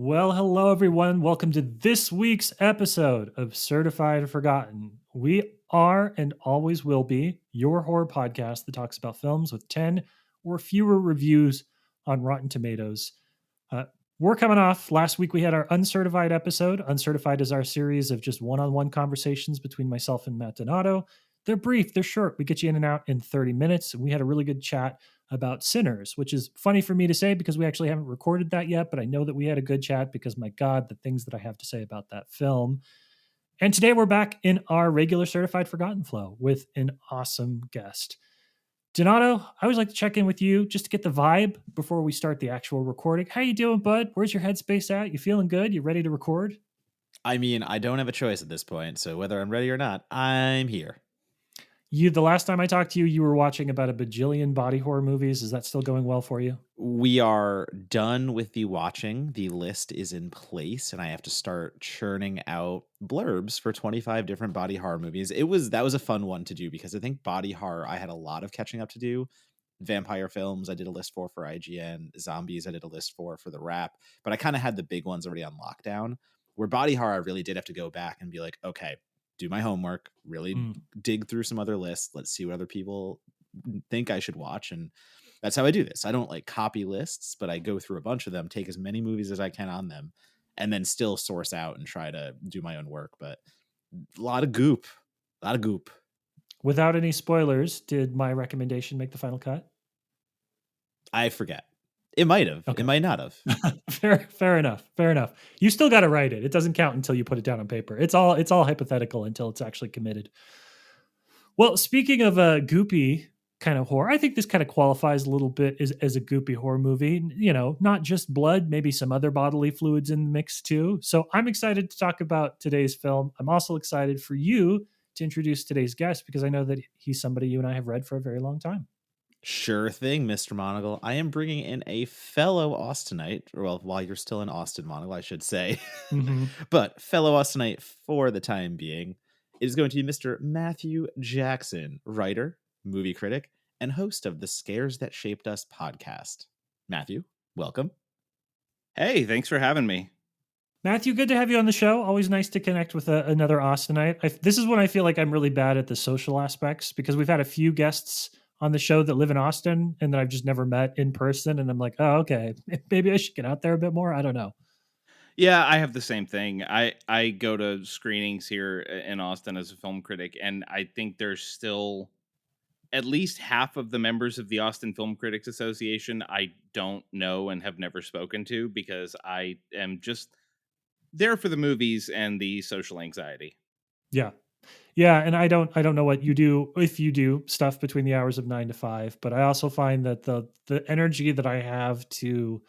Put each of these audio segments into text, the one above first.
Well, hello everyone. Welcome to this week's episode of Certified Forgotten. We are and always will be your horror podcast that talks about films with 10 or fewer reviews on Rotten Tomatoes. Uh, we're coming off. Last week we had our Uncertified episode. Uncertified is our series of just one-on-one conversations between myself and Matt Donato. They're brief, they're short. We get you in and out in 30 minutes. We had a really good chat about Sinners, which is funny for me to say because we actually haven't recorded that yet, but I know that we had a good chat because my God, the things that I have to say about that film. And today we're back in our regular Certified Forgotten flow with an awesome guest. Donato, I always like to check in with you just to get the vibe before we start the actual recording. How you doing, bud? Where's your headspace at? You feeling good? You ready to record? I mean, I don't have a choice at this point, so whether I'm ready or not, I'm here. The last time I talked to you, you were watching about a bajillion body horror movies. Is that still going well for you? We are done with the watching. The list is in place, and I have to start churning out blurbs for 25 different body horror movies. That was a fun one to do because I think body horror, I had a lot of catching up to do. Vampire films, I did a list for IGN. Zombies, I did a list for The Wrap, but I kind of had the big ones already on lockdown. Where body horror, I really did have to go back and be like, okay, do my homework, really dig through some other lists. Let's see what other people think I should watch. And that's how I do this. I don't like copy lists, but I go through a bunch of them, take as many movies as I can on them, and then still source out and try to do my own work. But a lot of goop. Without any spoilers, did my recommendation make the final cut? I forget. It might have. Okay. It might not have. Fair enough. You still got to write it. It doesn't count until you put it down on paper. It's all hypothetical until it's actually committed. Well, speaking of a goopy kind of horror, I think this kind of qualifies a little bit as a goopy horror movie. You know, not just blood, maybe some other bodily fluids in the mix too. So I'm excited to talk about today's film. I'm also excited for you to introduce today's guest because I know that he's somebody you and I have read for a very long time. Sure thing, Mr. Monagle. I am bringing in a fellow Austinite, well, while you're still in Austin, Monagle, I should say, but fellow Austinite for the time being. It is going to be Mr. Matthew Jackson, writer, movie critic, and host of the Scares That Shaped Us podcast. Matthew, welcome. Hey, thanks for having me. Matthew, good to have you on the show. Always nice to connect with another Austinite. This is when I feel like I'm really bad at the social aspects because we've had a few guests on the show that live in Austin and that I've just never met in person. And I'm like, oh, okay, maybe I should get out there a bit more. I don't know. Yeah, I have the same thing. I go to screenings here in Austin as a film critic, and I think there's still at least half of the members of the Austin Film Critics Association I don't know and have never spoken to because I am just there for the movies and the social anxiety. Yeah, and I don't know what you do if you do stuff between the hours of 9 to 5, but I also find that the energy that I have to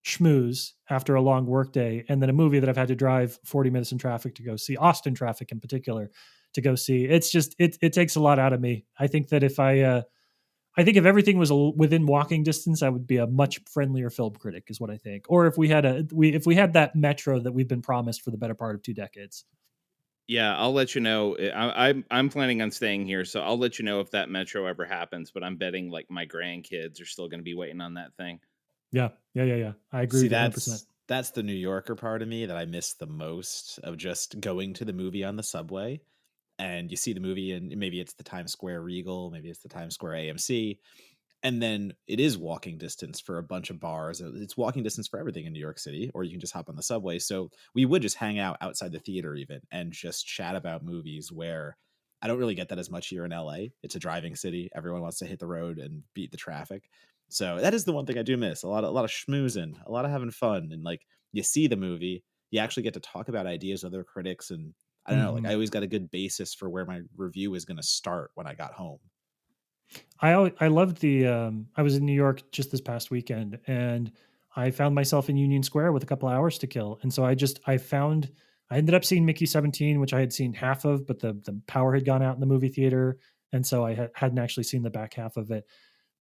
schmooze after a long workday and then a movie that I've had to drive 40 minutes in traffic to go see, Austin traffic in particular, to go see, it's just it takes a lot out of me. I think that if I think if everything was within walking distance, I would be a much friendlier film critic, is what I think. Or if we had if we had that metro that we've been promised for the better part of 2 decades. Yeah, I'll let you know. I'm planning on staying here, so I'll let you know if that metro ever happens. But I'm betting like my grandkids are still going to be waiting on that thing. Yeah. I agree. See, with 100%. that's the New Yorker part of me that I miss the most, of just going to the movie on the subway, and you see the movie, and maybe it's the Times Square Regal, maybe it's the Times Square AMC, and then it is walking distance for a bunch of bars. It's walking distance for everything in New York City, or you can just hop on the subway. So we would just hang out outside the theater even and just chat about movies, where I don't really get that as much here in LA. It's a driving city. Everyone wants to hit the road and beat the traffic. So that is the one thing I do miss. A lot of schmoozing, a lot of having fun. And like, you see the movie, you actually get to talk about ideas with other critics. And I don't know, like I always got a good basis for where my review is going to start when I got home. I loved I was in New York just this past weekend and I found myself in Union Square with a couple hours to kill. And so I ended up seeing Mickey 17, which I had seen half of, but the power had gone out in the movie theater. And so I hadn't actually seen the back half of it.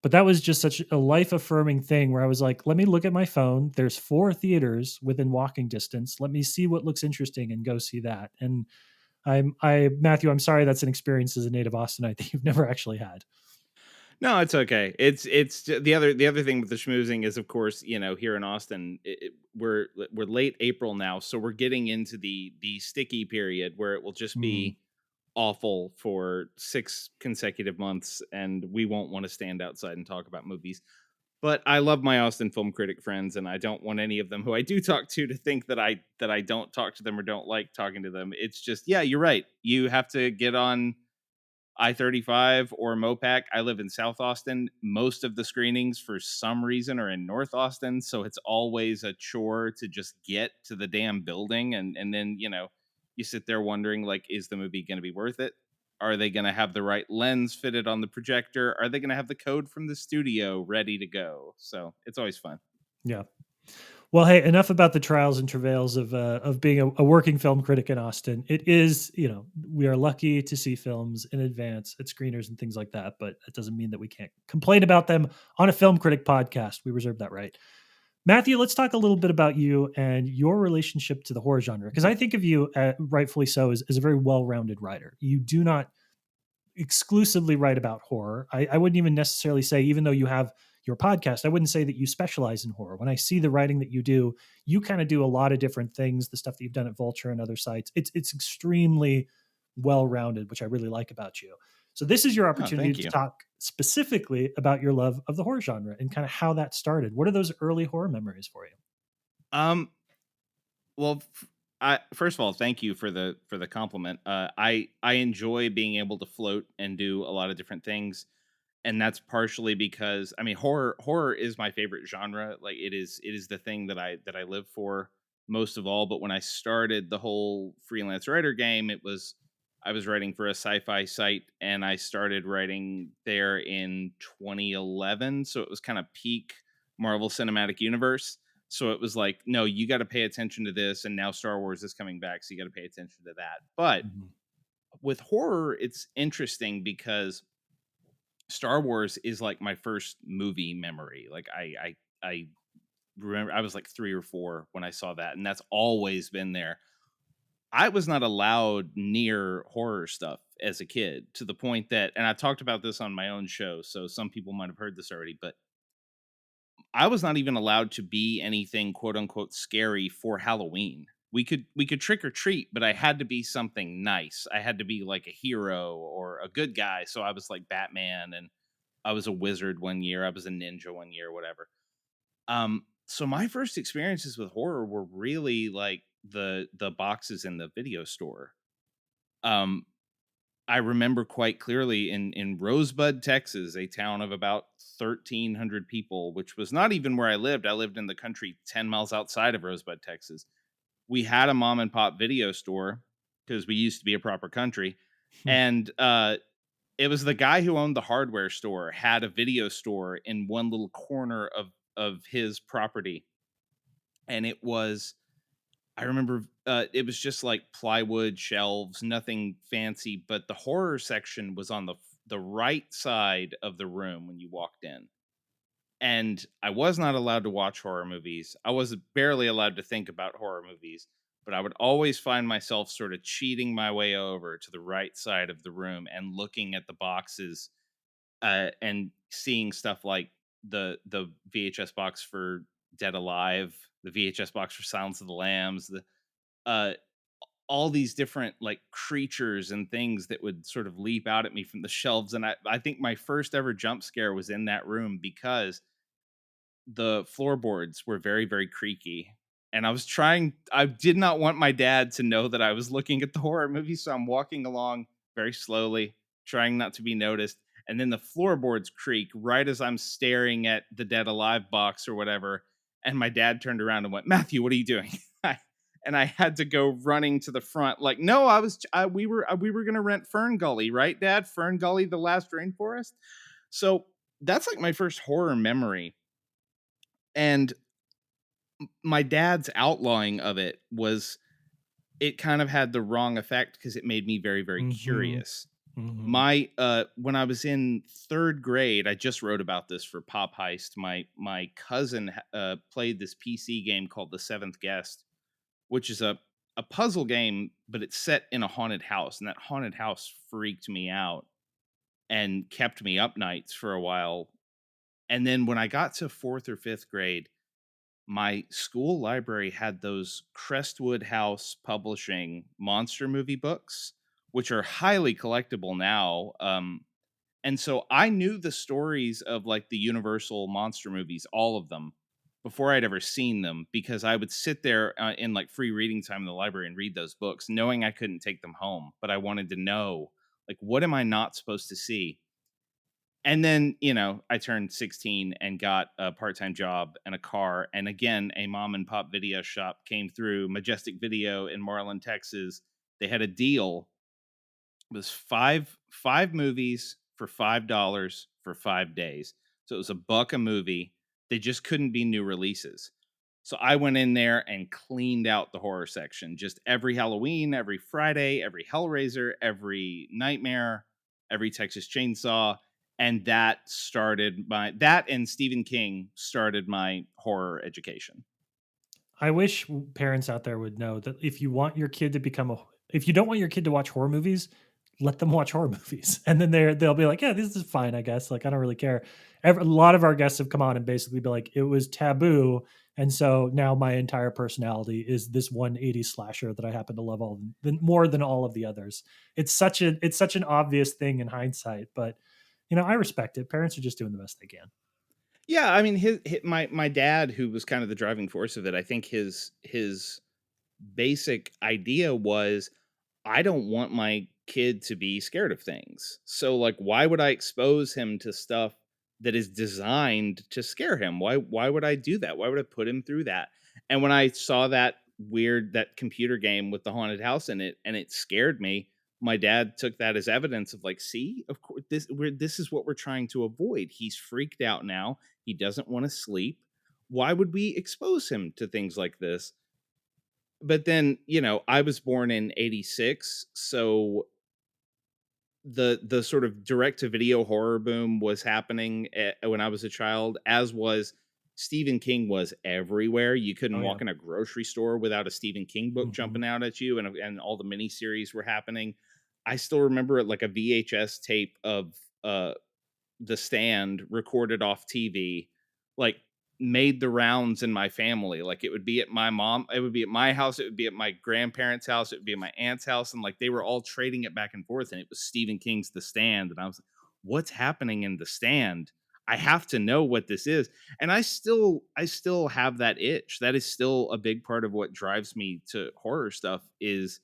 But that was just such a life affirming thing where I was like, let me look at my phone. There's 4 theaters within walking distance. Let me see what looks interesting and go see that. And Matthew, I'm sorry that's an experience as a native Austinite that you've never actually had. No, it's okay. The other thing with the schmoozing is, of course, here in Austin, we're late April now, so we're getting into the sticky period where it will just Mm, be awful for 6 consecutive months, and we won't want to stand outside and talk about movies. But I love my Austin film critic friends, and I don't want any of them who I do talk to think that I don't talk to them or don't like talking to them. It's just, yeah, you're right. You have to get on I-35 or Mopac. I live in South Austin. Most of the screenings, for some reason, are in North Austin, so it's always a chore to just get to the damn building, and then you sit there wondering, like, is the movie going to be worth it? Are they going to have the right lens fitted on the projector? Are they going to have the code from the studio ready to go? So it's always fun. yeah. Well, hey, enough about the trials and travails of being a working film critic in Austin. It is, we are lucky to see films in advance at screeners and things like that, but it doesn't mean that we can't complain about them on a film critic podcast. We reserve that right. Matthew, let's talk a little bit about you and your relationship to the horror genre, because I think of you, rightfully so, as a very well-rounded writer. You do not exclusively write about horror. I wouldn't even necessarily say, even though you have your podcast, I wouldn't say that you specialize in horror. When I see the writing that you kind of do a lot of different things. The stuff that you've done at Vulture and other sites, it's extremely well rounded, which I really like about you. So this is your Oh, opportunity thank to you. talk specifically about your love of the horror genre and kind of how that started. What are those early horror memories for you? Um, well, first of all, thank you for the compliment. I enjoy being able to float and do a lot of different things, and that's partially because, I mean, horror is my favorite genre. Like, it is the thing that I live for most of all. But when I started the whole freelance writer game, I was writing for a sci-fi site, and I started writing there in 2011, so it was kind of peak Marvel Cinematic Universe. So it was like, no, you got to pay attention to this, and now Star Wars is coming back, so you got to pay attention to that. But Mhm. with horror, it's interesting because Star Wars is like my first movie memory. Like, I remember I was like 3 or 4 when I saw that, and that's always been there. I was not allowed near horror stuff as a kid, to the point that, and I've talked about this on my own show, so some people might have heard this already, but I was not even allowed to be anything quote unquote scary for Halloween. We could trick or treat, but I had to be something nice. I had to be like a hero or a good guy. So I was like Batman, and I was a wizard one year, I was a ninja one year, whatever. So my first experiences with horror were really like the boxes in the video store. Um I remember quite clearly in Rosebud, Texas, a town of about 1,300 people, which was not even where I lived. I lived in the country 10 miles outside of Rosebud, Texas. We had a mom and pop video store because we used to be a proper country. And it was the guy who owned the hardware store had a video store in one little corner of his property. And I remember it was just like plywood shelves, nothing fancy, but the horror section was on the right side of the room when you walked in. And I was not allowed to watch horror movies. I was barely allowed to think about horror movies, but I would always find myself sort of cheating my way over to the right side of the room and looking at the boxes, and seeing stuff like the VHS box for Dead Alive, the VHS box for Silence of the Lambs, the uh all these different like creatures and things that would sort of leap out at me from the shelves. And I think my first ever jump scare was in that room because the floorboards were very, very creaky. And I did not want my dad to know that I was looking at the horror movie. So I'm walking along very slowly, trying not to be noticed. And then the floorboards creak right as I'm staring at the Dead Alive box or whatever. And my dad turned around and went, "Matthew, what are you doing?" And I had to go running to the front, like, "No, we were gonna rent Fern Gully, right, Dad? Fern Gully, the Last Rainforest." So that's like my first horror memory. And my dad's outlawing of it was, it kind of had the wrong effect because it made me very, very Mhm, curious. mhm. My When I was in 3rd grade, I just wrote about this for Pop Heist. My cousin played this PC game called The Seventh Guest, which is a puzzle game, but it's set in a haunted house, and that haunted house freaked me out. and kept me up nights for a while. And then when I got to fourth or fifth grade, my school library had those Crestwood House Publishing monster movie books, which are highly collectible now. And so I knew the stories of like the Universal monster movies, all of them, before I'd ever seen them, because I would sit there in like free reading time in the library and read those books, knowing I couldn't take them home, but I wanted to know, like, what am I not supposed to see? And then, I turned 16 and got a part-time job and a car. And again, a mom and pop video shop came through, Majestic Video in Marlin, Texas. They had a deal. It was five movies for $5 for 5 days. So it was $1 a movie. They just couldn't be new releases. So I went in there and cleaned out the horror section. Just every Halloween, every Friday, every Hellraiser, every Nightmare, every Texas Chainsaw. And that and Stephen King started my horror education. I wish parents out there would know that if you want your kid to if you don't want your kid to watch horror movies, let them watch horror movies. And then they'll be like, yeah, this is fine, I guess. Like, I don't really care. A lot of our guests have come on and basically be like, it was taboo. And so now my entire personality is this 180 slasher that I happen to love more than all of the others. It's such an obvious thing in hindsight, but I respect it. Parents are just doing the best they can. Yeah, I mean, my dad, who was kind of the driving force of it, I think his basic idea was, I don't want my kid to be scared of things. So like, why would I expose him to stuff that is designed to scare him? Why would I do that? Why would I put him through that? And when I saw that computer game with the haunted house in it, and it scared me, my dad took that as evidence of like, see, of course, this is what we're trying to avoid. He's freaked out now. He doesn't want to sleep. Why would we expose him to things like this? But then, I was born in 86, so the sort of direct to video horror boom was happening when I was a child, as was Stephen King was everywhere. You couldn't walk in a grocery store without a Stephen King book jumping out at you, and all the miniseries were happening. I still remember like a VHS tape of The Stand recorded off TV, like, made the rounds in my family. Like, it would be at it would be at my house, it would be at my grandparents' house, it would be at my aunt's house, and like they were all trading it back and forth, and it was Stephen King's The Stand, and I was like, what's happening in The Stand? I have to know what this is. And I still have that itch. That is still a big part of what drives me to horror stuff is,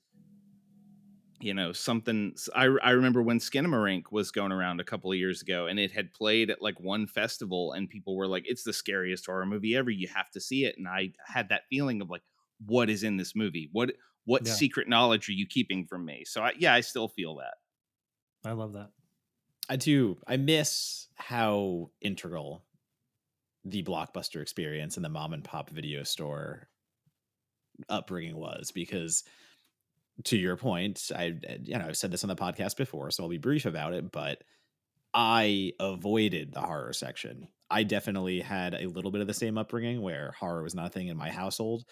something. I remember when Skinamarink was going around a couple of years ago, and it had played at like one festival, and people were like, it's the scariest horror movie ever, you have to see it. And I had that feeling of like, what is in this movie? What secret knowledge are you keeping from me? So I still feel that. I love that. I do. I miss how integral the Blockbuster experience and the mom and pop video store upbringing was, because to your point, I've said this on the podcast before, so I'll be brief about it, but I avoided the horror section. I definitely had a little bit of the same upbringing where horror was not a thing in my household.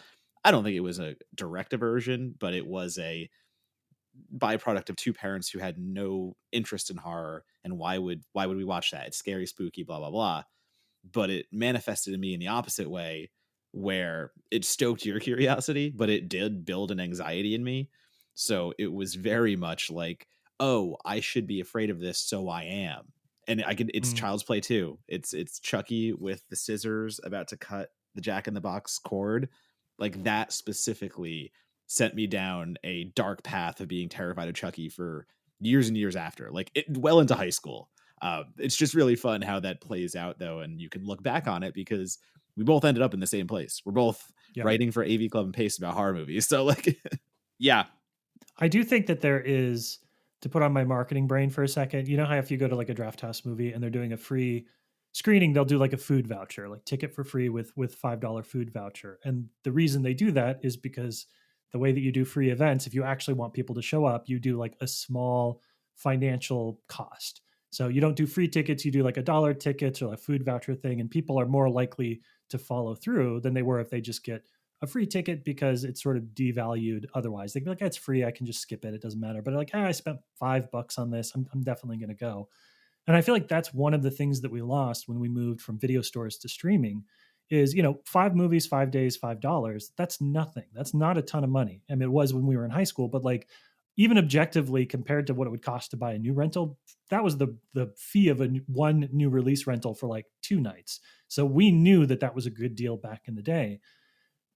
I don't think it was a direct aversion, but it was a byproduct of two parents who had no interest in horror. And why would we watch that? It's scary, spooky, blah, blah, blah. But it manifested in me in the opposite way, where it stoked your curiosity, but it did build an anxiety in me. So it was very much like, oh, I should be afraid of this, so I am. And it's Child's Play too. It's Chucky with the scissors about to cut the Jack in the Box cord. Like, that specifically sent me down a dark path of being terrified of Chucky for years and years after, like well into high school. It's just really fun how that plays out, though, and you can look back on it because we both ended up in the same place. We're both writing for AV Club and Paste about horror movies. So, like, yeah, I do think that there is, to put on my marketing brain for a second, you know how if you go to like a Draft House movie and they're doing a free screening, they'll do like a food voucher, like ticket for free with $5 food voucher. And the reason they do that is because the way that you do free events, if you actually want people to show up, you do like a small financial cost. So you don't do free tickets, you do like $1 tickets or a food voucher thing, and people are more likely to follow through than they were if they just get a free ticket because it's sort of devalued otherwise. They'd be like, it's free, I can just skip it, it doesn't matter. But like, I spent $5 on this, I'm definitely going to go. And I feel like that's one of the things that we lost when we moved from video stores to streaming is, you know, 5 movies, 5 days, $5. That's nothing. That's not a ton of money. I mean, it was when we were in high school, but like even objectively compared to what it would cost to buy a new rental, that was the fee of one new release rental for like 2 nights. So we knew that that was a good deal back in the day.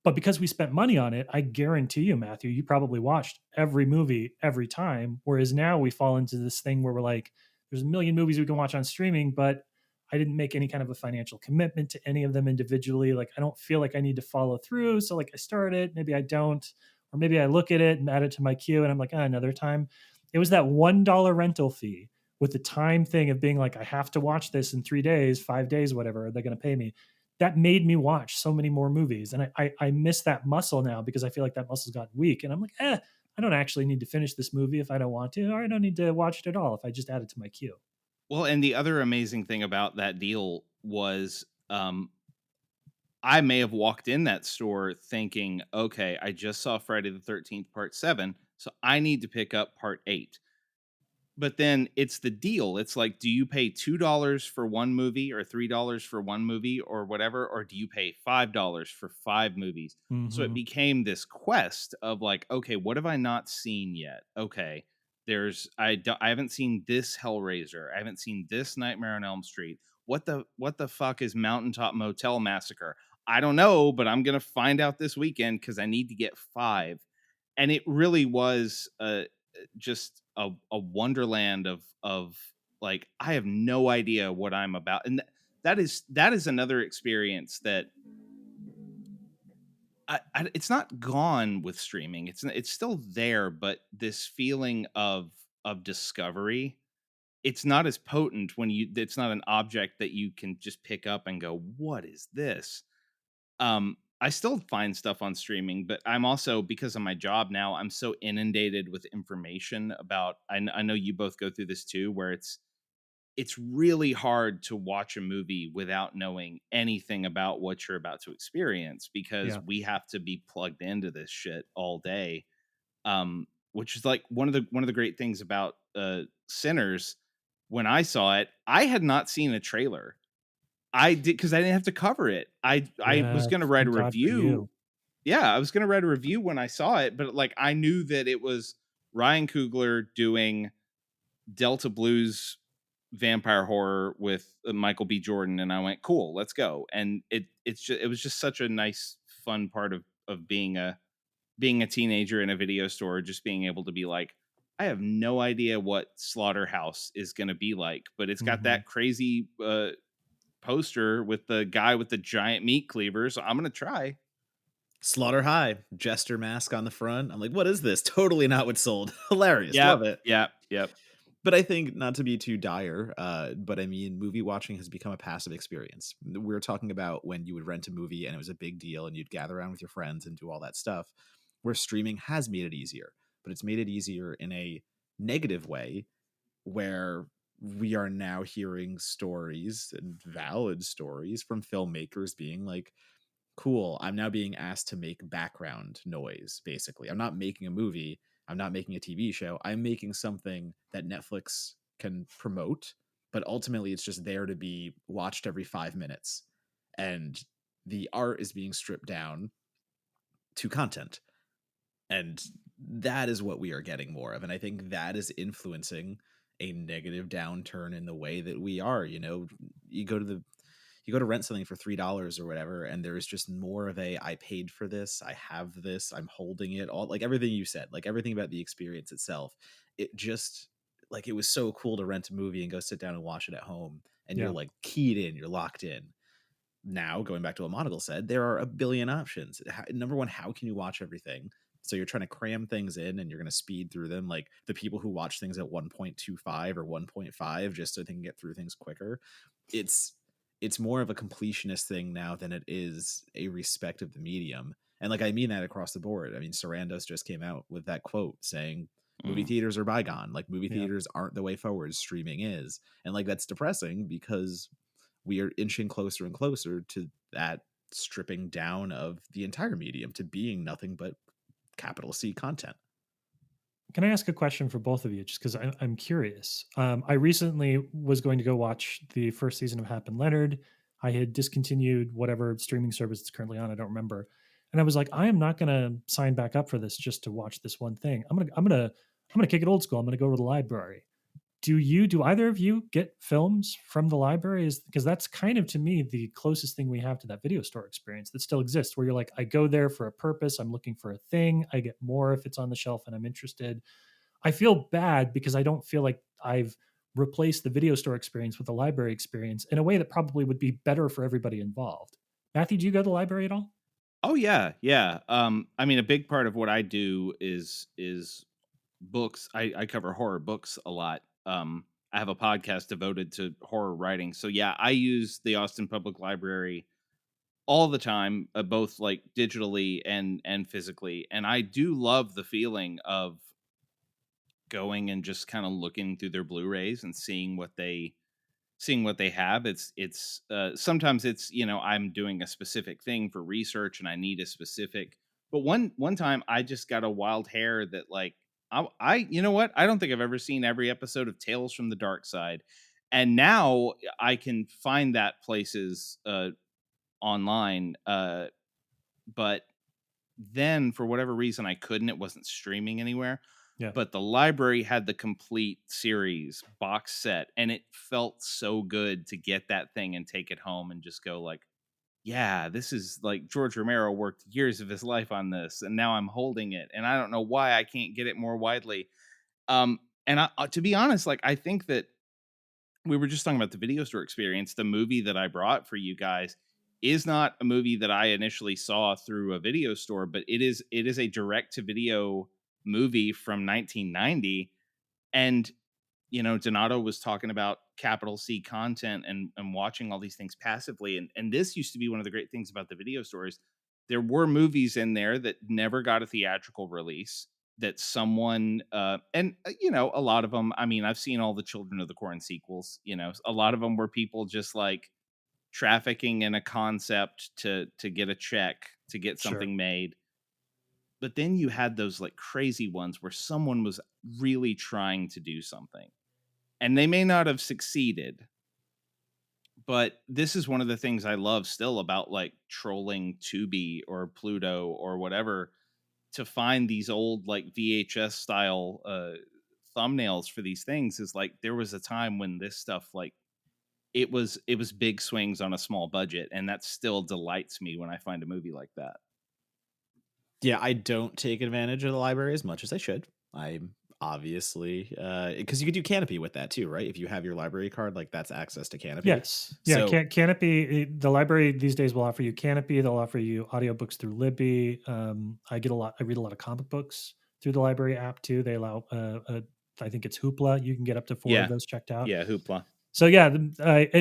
But because we spent money on it, I guarantee you, Matthew, you probably watched every movie every time. Whereas now we fall into this thing where we're like, there's a million movies we can watch on streaming, but I didn't make any kind of a financial commitment to any of them individually. Like, I don't feel like I need to follow through. So, like, I start it, maybe I don't, or maybe I look at it and add it to my queue and I'm like, another time. It was that $1 rental fee with the time thing of being like, I have to watch this in 3 days, 5 days, whatever, they're going to pay me. That made me watch so many more movies. And I miss that muscle now because I feel like that muscle's gotten weak. And I'm like, I don't actually need to finish this movie if I don't want to, or I don't need to watch it at all if I just add it to my queue. Well, and the other amazing thing about that deal was I may have walked in that store thinking, okay, I just saw Friday the 13th, part 7, so I need to pick up part 8. But then it's the deal. It's like, do you pay $2 for one movie or $3 for one movie or whatever? Or do you pay $5 for 5 movies? So it Mm-hmm. became this quest of like, okay, what have I not seen yet? Okay, I haven't seen this Hellraiser. I haven't seen this Nightmare on Elm Street. What the fuck is Mountaintop Motel Massacre? I don't know, but I'm gonna find out this weekend because I need to get 5. And it really was just a wonderland of like, I have no idea what I'm about. And that is another experience that it's not gone with streaming. It's still there, but this feeling of discovery, it's not as potent when it's not an object that you can just pick up and go, what is this? I still find stuff on streaming, but I'm also, because of my job now, I'm so inundated with information about. I know you both go through this too, where it's really hard to watch a movie without knowing anything about what you're about to experience because Yeah. we have to be plugged into this shit all day. Which is like one of the great things about Sinners. When I saw it, I had not seen a trailer. I did because I didn't have to cover it. I was Yes. gonna write a Thank God for review. you. Yeah, I was gonna write a review when I saw it, but like I knew that it was Ryan Coogler doing Delta Blues vampire horror with Michael B. Jordan, and I went, cool, let's go. And it was just such a nice, fun part of being a teenager in a video store, just being able to be like, I have no idea what Slaughterhouse is going to be like, but it's got Mm-hmm. that crazy poster with the guy with the giant meat cleaver, so I'm gonna try. Slaughter High, jester mask on the front. I'm like, what is this? Totally not what sold. Hilarious. Yep, Love it. yep. But I think, not to be too dire, but I mean, movie watching has become a passive experience. We were talking about when you would rent a movie and it was a big deal and you'd gather around with your friends and do all that stuff, where streaming has made it easier, but it's made it easier in a negative way where we are now hearing stories and valid stories from filmmakers being like, cool, I'm now being asked to make background noise, basically. I'm not making a movie, I'm not making a TV show, I'm making something that Netflix can promote, but ultimately it's just there to be watched every 5 minutes. And the art is being stripped down to content. And that is what we are getting more of. And I think that is influencing a negative downturn in the way that we are. You know, you go to rent something for $3 or whatever, and there's just more of a, I paid for this, I have this, I'm holding it, all like everything you said, like everything about the experience itself. It just, like, it was so cool to rent a movie and go sit down and watch it at home, and you're Yeah. like keyed in, you're locked in. Now, going back to what Monagle said, there are a billion options. Number one, how can you watch everything? So you're trying to cram things in and you're going to speed through them. Like the people who watch things at 1.25 or 1.5 just so they can get through things quicker. It's more of a completionist thing now than it is a respect of the medium. And like, I mean that across the board. I mean, Sarandos just came out with that quote saying movie theaters are bygone. Like movie Yeah. theaters aren't the way forward, streaming is. And like, that's depressing because we are inching closer and closer to that stripping down of the entire medium to being nothing but capital C content. Can I ask a question for both of you? Just because I'm curious. I recently was going to go watch the first season of Hap and Leonard. I had discontinued whatever streaming service it's currently on. I don't remember. And I was like, I am not going to sign back up for this just to watch this one thing. I'm gonna kick it old school. I'm gonna go to the library. Do either of you get films from the library? Is because that's kind of to me the closest thing we have to that video store experience that still exists, where you're like, I go there for a purpose, I'm looking for a thing, I get more if it's on the shelf and I'm interested. I feel bad because I don't feel like I've replaced the video store experience with the library experience in a way that probably would be better for everybody involved. Matthew, do you go to the library at all? Oh yeah, yeah. I mean, a big part of what I do is books. I cover horror books a lot. I have a podcast devoted to horror writing. So yeah, I use the Austin Public Library all the time, both like digitally and physically. And I do love the feeling of going and just kind of looking through their Blu-rays and seeing what they have. It's sometimes it's, I'm doing a specific thing for research and I need a specific. But one time I just got a wild hair that like I you know what, I don't think I've ever seen every episode of Tales from the Dark Side, and now I can find that places online, but then for whatever reason I couldn't. It wasn't streaming anywhere. Yeah. But the library had the complete series box set, and it felt so good to get that thing and take it home and just go like, yeah, this is like George Romero worked years of his life on this, and now I'm holding it, and I don't know why I can't get it more widely. And to be honest, like I think that we were just talking about the video store experience. The movie that I brought for you guys is not a movie that I initially saw through a video store, but it is a direct to video movie from 1990. And Donato was talking about capital C content and watching all these things passively, and this used to be one of the great things about the video stores. There were movies in there that never got a theatrical release, that someone a lot of them, I mean, I've seen all the Children of the Corn sequels. A lot of them were people just like trafficking in a concept to get a check, to get Sure. something made. But then you had those like crazy ones where someone was really trying to do something and they may not have succeeded. But this is one of the things I love still about like trolling Tubi or Pluto or whatever, to find these old like VHS style thumbnails for these things. Is like there was a time when this stuff like it was big swings on a small budget, and that still delights me when I find a movie like that. Yeah, I don't take advantage of the library as much as I should. I'm obviously because you could do Canopy with that too, right? If you have your library card, like that's access to Canopy. Yes. Yeah. So Canopy, the library these days will offer you Canopy. They'll offer you audiobooks through Libby. I read a lot of comic books through the library app too. They allow, I think it's Hoopla. You can get up to 4 of those checked out. Yeah, Hoopla. So yeah,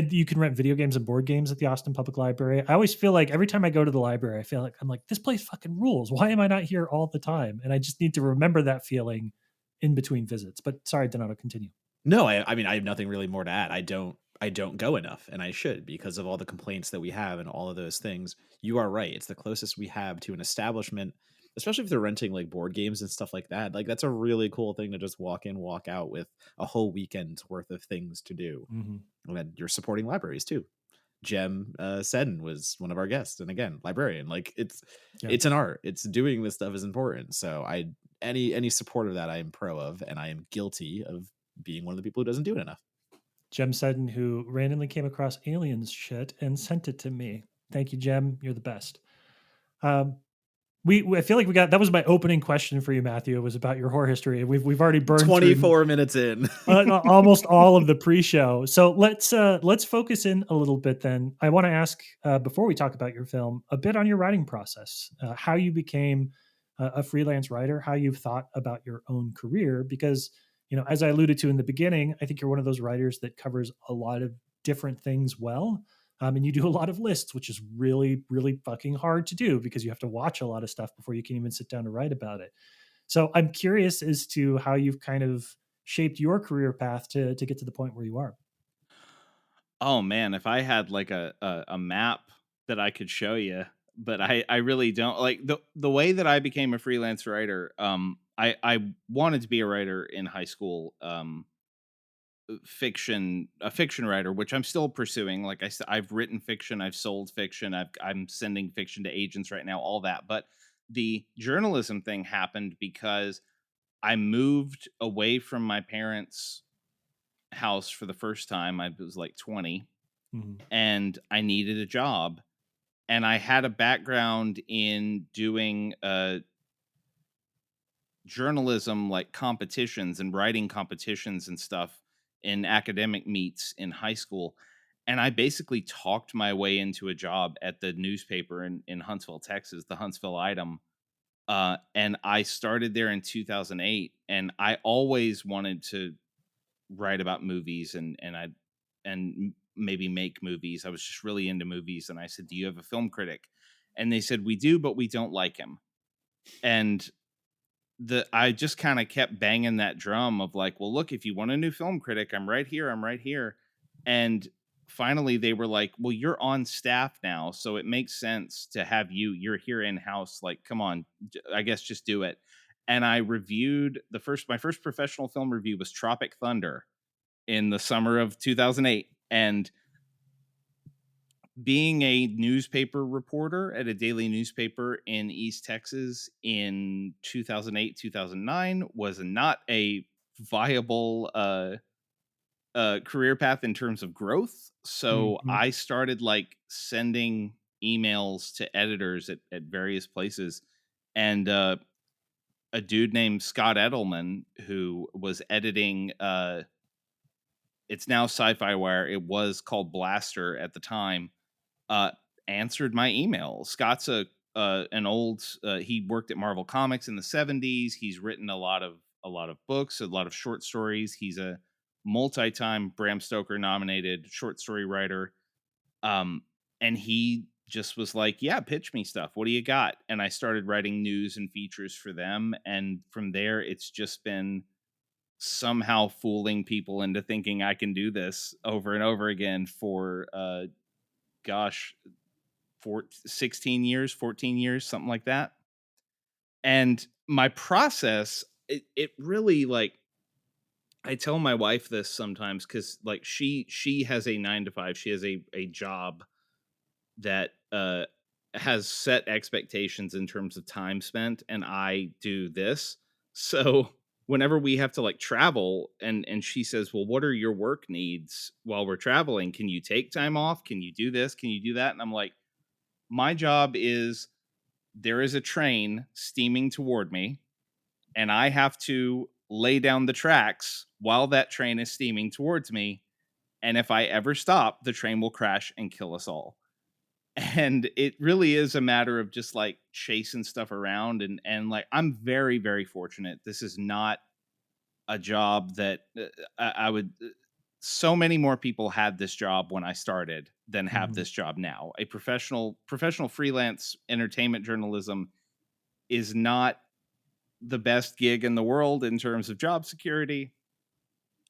you can rent video games and board games at the Austin Public Library. I always feel like every time I go to the library, I feel like I'm like, this place fucking rules. Why am I not here all the time? And I just need to remember that feeling in between visits. But sorry, Donato, continue. no, I mean I have nothing really more to add. I don't go enough, and I should, because of all the complaints that we have and all of those things. You are right. It's the closest we have to an establishment, especially if they're renting like board games and stuff like that. Like that's a really cool thing to just walk in, walk out with a whole weekend's worth of things to do. Mm-hmm. And then you're supporting libraries too. Jem Seddon was one of our guests, and again, librarian. Like it's an art. It's doing this stuff is important. So I any support of that I am pro of, and I am guilty of being one of the people who doesn't do it enough. Jem Seddon, who randomly came across aliens shit and sent it to me. Thank you, Jem. You're the best. I feel like that was my opening question for you, Matthew. It was about your horror history. We've already burned 24 minutes in, almost all of the pre-show. So let's focus in a little bit. Then I want to ask before we talk about your film a bit on your writing process, how you became a freelance writer, how you've thought about your own career, because as I alluded to in the beginning, I think you're one of those writers that covers a lot of different things well. And you do a lot of lists, which is really, really fucking hard to do because you have to watch a lot of stuff before you can even sit down to write about it. So I'm curious as to how you've kind of shaped your career path to get to the point where you are. Oh man, if I had like a map that I could show you, but I really don't. Like the way that I became a freelance writer, I wanted to be a writer in high school. A fiction writer, which I'm still pursuing. Like I said, I've written fiction, I've sold fiction, I'm sending fiction to agents right now, all that. But the journalism thing happened because I moved away from my parents' house for the first time. I was like 20, Mhm. and I needed a job. And I had a background in doing journalism, like competitions and writing competitions and stuff in academic meets in high school. And I basically talked my way into a job at the newspaper in Huntsville, Texas, the Huntsville Item. And I started there in 2008. And I always wanted to write about movies and maybe make movies. I was just really into movies. And I said, "Do you have a film critic?" And they said, "We do, but we don't like him." And I just kind of kept banging that drum of like, "Well, look, if you want a new film critic, I'm right here. I'm right here." And finally they were like, "Well, you're on staff now, so it makes sense to have you. You're here in house. Like, come on, I guess just do it." And I reviewed my first professional film review was Tropic Thunder in the summer of 2008. And being a newspaper reporter at a daily newspaper in East Texas in 2008, 2009 was not a viable career path in terms of growth. So Mhm. I started like sending emails to editors at various places. And a dude named Scott Edelman, who was editing, it's now Sci-Fi Wire, it was called Blaster at the time, uh, answered my email. Scott's an old he worked at Marvel Comics in the 70s. He's written a lot of books, a lot of short stories. He's a multi-time Bram Stoker nominated short story writer. Um, and he just was like, "Yeah, pitch me stuff. What do you got?" And I started writing news and features for them. And from there, it's just been somehow fooling people into thinking I can do this over and over again for gosh 16 years, 14 years, something like that. And my process, it really like, I tell my wife this sometimes because like she has a 9 to 5. She has a job that has set expectations in terms of time spent, and I do this. So whenever we have to like travel, and she says, "Well, what are your work needs while we're traveling? Can you take time off? Can you do this? Can you do that?" And I'm like, "My job is there is a train steaming toward me, and I have to lay down the tracks while that train is steaming towards me. And if I ever stop, the train will crash and kill us all." And it really is a matter of just like chasing stuff around. And like, I'm very, very fortunate. This is not a job that I would. So many more people had this job when I started than have Mhm. this job now. A professional freelance entertainment journalism is not the best gig in the world in terms of job security.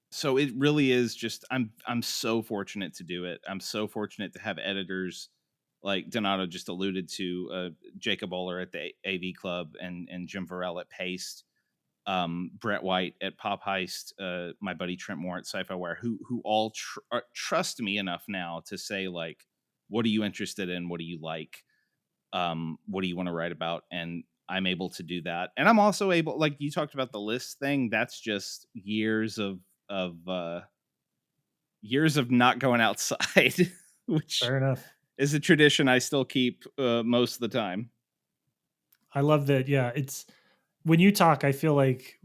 So it really is just I'm so fortunate to do it. I'm so fortunate to have editors like Donato just alluded to, Jacob Oler at the AV Club and Jim Varell at Paste, Brett White at Pop Heist, my buddy Trent Moore at Sci-Fi Wire, who all trust me enough now to say like, "What are you interested in? What do you like? What do you want to write about?" And I'm able to do that. And I'm also able, like you talked about the list thing, that's just of years of not going outside, which Fair enough. is a tradition I still keep most of the time. I love that. Yeah, it's when you talk, I feel like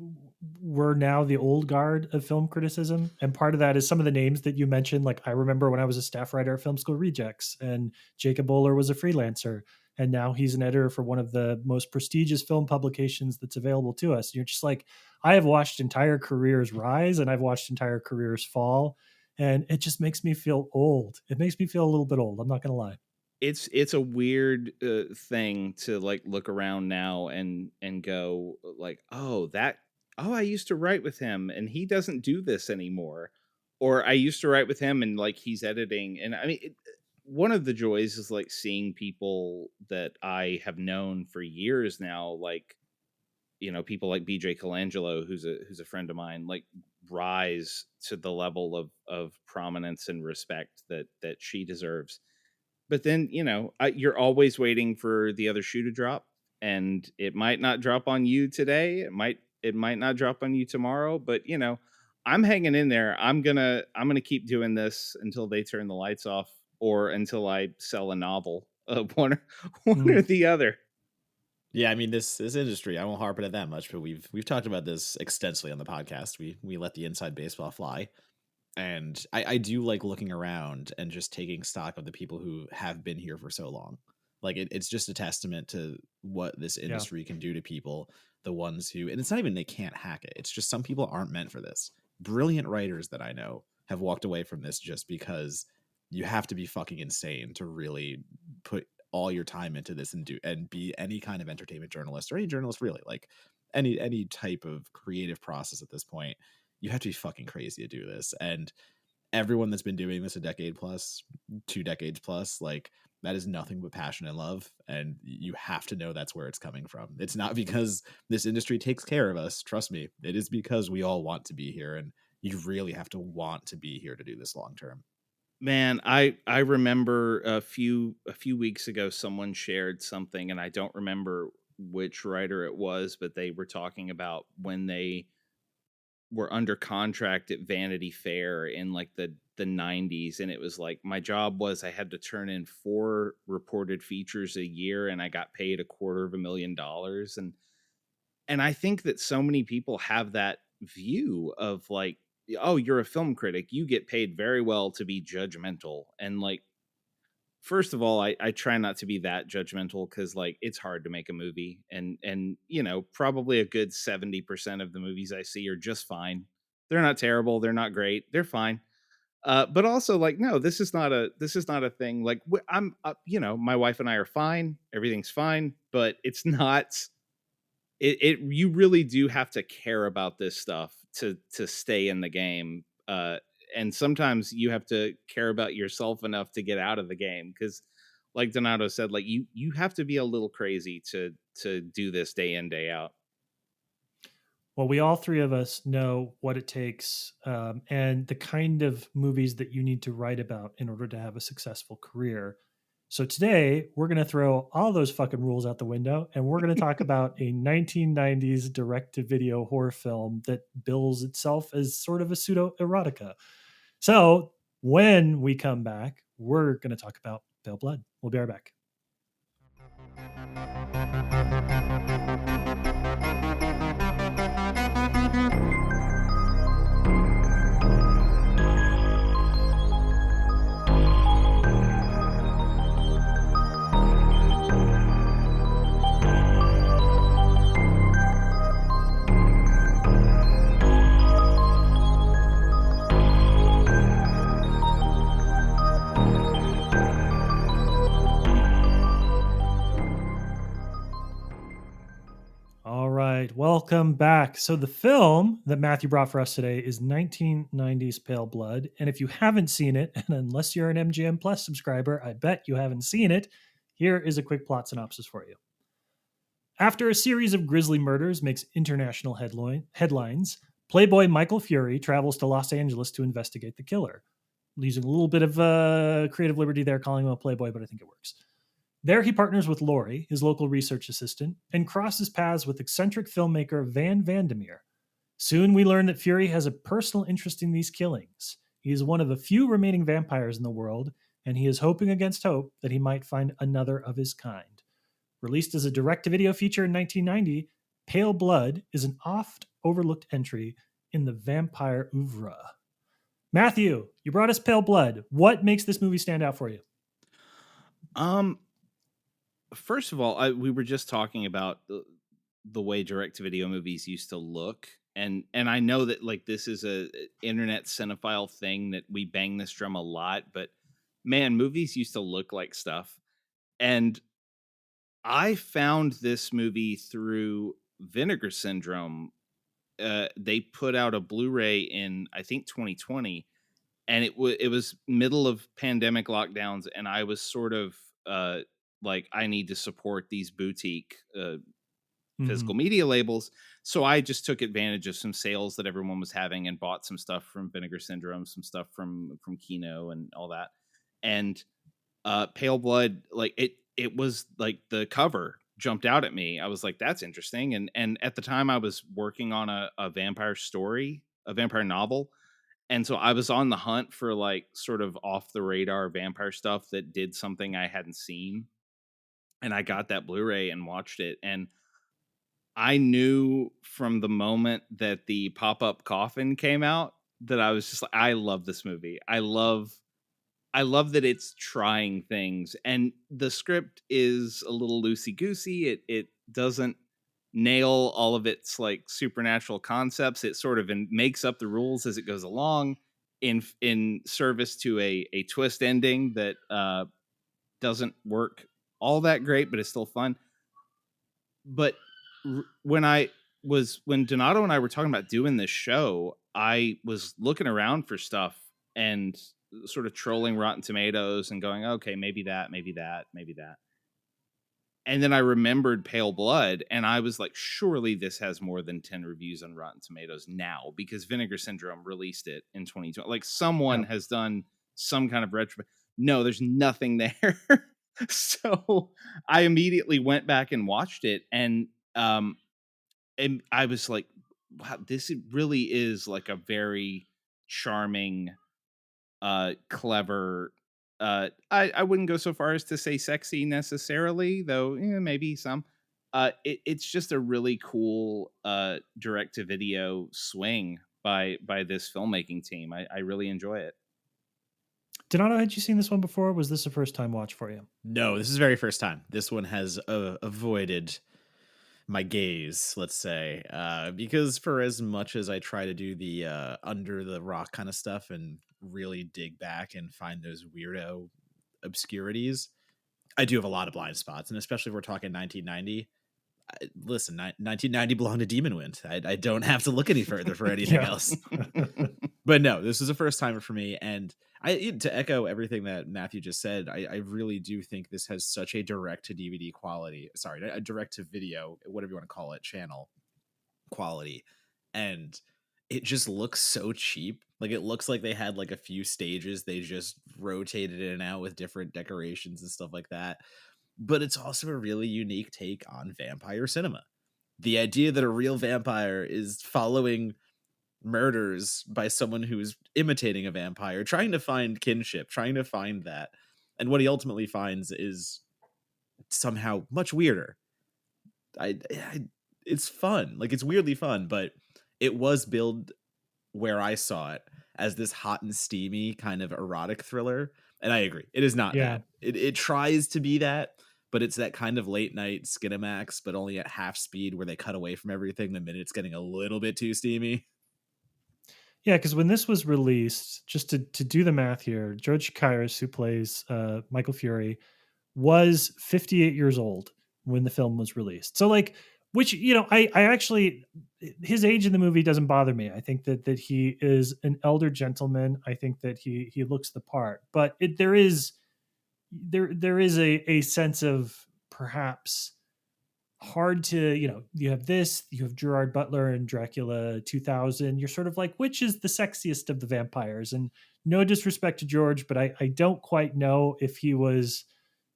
we're now the old guard of film criticism. And part of that is some of the names that you mentioned. Like, I remember when I was a staff writer at Film School Rejects, and Jacob Oler was a freelancer. And now he's an editor for one of the most prestigious film publications that's available to us. You're just like, I have watched entire careers rise and I've watched entire careers fall. And it just makes me feel old. It makes me feel a little bit old. I'm not going to lie. It's a weird thing to like look around now and go like, oh, I used to write with him and he doesn't do this anymore, or I used to write with him and like he's editing. And I mean, one of the joys is like seeing people that I have known for years now, like people like BJ Colangelo, who's a friend of mine, like rise to the level of prominence and respect that she deserves. But then, you're always waiting for the other shoe to drop, and it might not drop on you today. It might not drop on you tomorrow, but I'm hanging in there. I'm gonna keep doing this until they turn the lights off, or until I sell a novel. One or the other. Yeah, I mean this industry, I won't harp on it that much, but we've talked about this extensively on the podcast. We let the inside baseball fly. And I do like looking around and just taking stock of the people who have been here for so long. Like it's just a testament to what this industry can do to people. The ones who, and it's not even they can't hack it. It's just some people aren't meant for this. Brilliant writers that I know have walked away from this just because you have to be fucking insane to really put all your time into this and be any kind of entertainment journalist or any journalist really, like any type of creative process at this point. You have to be fucking crazy to do this. And everyone that's been doing this a decade plus, 2 decades plus, like that is nothing but passion and love. And you have to know that's where it's coming from. It's not because this industry takes care of us. Trust me, it is because we all want to be here. And you really have to want to be here to do this long term. Man, I remember a few weeks ago someone shared something, and I don't remember which writer it was, but they were talking about when they were under contract at Vanity Fair in like the 90s, and it was like my job was I had to turn in 4 reported features a year, and I got paid $250,000. And I think that so many people have that view of like, oh, you're a film critic, you get paid very well to be judgmental. And like, first of all, I try not to be that judgmental, because like it's hard to make a movie, and probably a good 70% of the movies I see are just fine. They're not terrible, they're not great, they're fine. But also like, no, this is not a thing. Like I'm my wife and I are fine, everything's fine, but it's not you really do have to care about this stuff to stay in the game. And sometimes you have to care about yourself enough to get out of the game, because like Donato said, like you have to be a little crazy to do this day in, day out. Well, we all 3 of us know what it takes, and the kind of movies that you need to write about in order to have a successful career. So today we're going to throw all those fucking rules out the window, and we're going to talk about a 1990s direct-to-video horror film that bills itself as sort of a pseudo erotica. So when we come back, we're going to talk about Pale Blood. We'll be right back. Welcome back. So the film that Matthew brought for us today is 1990's Pale Blood. And if you haven't seen it, and unless you're an MGM Plus subscriber, I bet you haven't seen it, here is a quick plot synopsis for you. After a series of grisly murders makes international headlines, Playboy Michael Fury travels to Los Angeles to investigate the killer. Using a little bit of creative liberty there, calling him a Playboy, but I think it works. There he partners with Laurie, his local research assistant, and crosses paths with eccentric filmmaker Van Vandermeer. Soon we learn that Fury has a personal interest in these killings. He is one of the few remaining vampires in the world, and he is hoping against hope that he might find another of his kind. Released as a direct-to-video feature in 1990, Pale Blood is an oft-overlooked entry in the vampire oeuvre. Matthew, you brought us Pale Blood. What makes this movie stand out for you? First of all, we were just talking about the way direct-to-video movies used to look, and I know that like this is a internet cinephile thing that we bang this drum a lot, but man, movies used to look like stuff. And I found this movie through Vinegar Syndrome. They put out a Blu-ray in I think 2020, and it was middle of pandemic lockdowns, and I was sort of like, I need to support these boutique physical media labels. So I just took advantage of some sales that everyone was having and bought some stuff from Vinegar Syndrome, some stuff from Kino and all that. And Pale Blood, like it was like the cover jumped out at me. I was like, that's interesting. And at the time I was working on a vampire story, a vampire novel. And so I was on the hunt for like sort of off the radar vampire stuff that did something I hadn't seen. And I got that Blu-ray and watched it. And I knew from the moment that the pop-up coffin came out that I was just like, I love this movie. I love that it's trying things, and the script is a little loosey-goosey. It doesn't nail all of its like supernatural concepts. It sort of makes up the rules as it goes along in service to a twist ending that doesn't work all that great, but it's still fun. But when Donato and I were talking about doing this show, I was looking around for stuff and sort of trolling Rotten Tomatoes and going, okay, maybe that, maybe that, maybe that. And then I remembered Pale Blood, and I was like, surely this has more than 10 reviews on Rotten Tomatoes now, because Vinegar Syndrome released it in 2020. Like someone has done some kind of retro. No, there's nothing there. So I immediately went back and watched it, and I was like, wow, this really is like a very charming, clever, I wouldn't go so far as to say sexy necessarily, though maybe some. It's just a really cool direct to video swing by this filmmaking team. I really enjoy it. Donato, had you seen this one before? Was this a first time watch for you? No, this is very first time. This one has avoided my gaze, let's say, because for as much as I try to do the under the rock kind of stuff and really dig back and find those weirdo obscurities, I do have a lot of blind spots. And especially if we're talking 1990, listen, 1990 belonged to Demon Wind. I don't have to look any further for anything else. But no, this was a first timer for me. And to echo everything that Matthew just said, I really do think this has such a direct to DVD quality. Sorry, a direct to video, whatever you want to call it, channel quality. And it just looks so cheap. Like it looks like they had like a few stages. They just rotated in and out with different decorations and stuff like that. But it's also a really unique take on vampire cinema. The idea that a real vampire is following murders by someone who's imitating a vampire, trying to find kinship, trying to find that. And what he ultimately finds is somehow much weirder. It's fun. Like it's weirdly fun, but it was billed where I saw it as this hot and steamy kind of erotic thriller. And I agree. It is not that. It tries to be that, but it's that kind of late night Skinamax, but only at half speed where they cut away from everything the minute it's getting a little bit too steamy. Yeah, because when this was released, just to do the math here, George Chakiris, who plays Michael Fury, was 58 years old when the film was released. So like, which, I actually, his age in the movie doesn't bother me. I think that he is an elder gentleman. I think that he looks the part, but there is a sense of perhaps hard to, you have Gerard Butler and Dracula 2000. You're sort of like, which is the sexiest of the vampires? And no disrespect to George, but I don't quite know if he was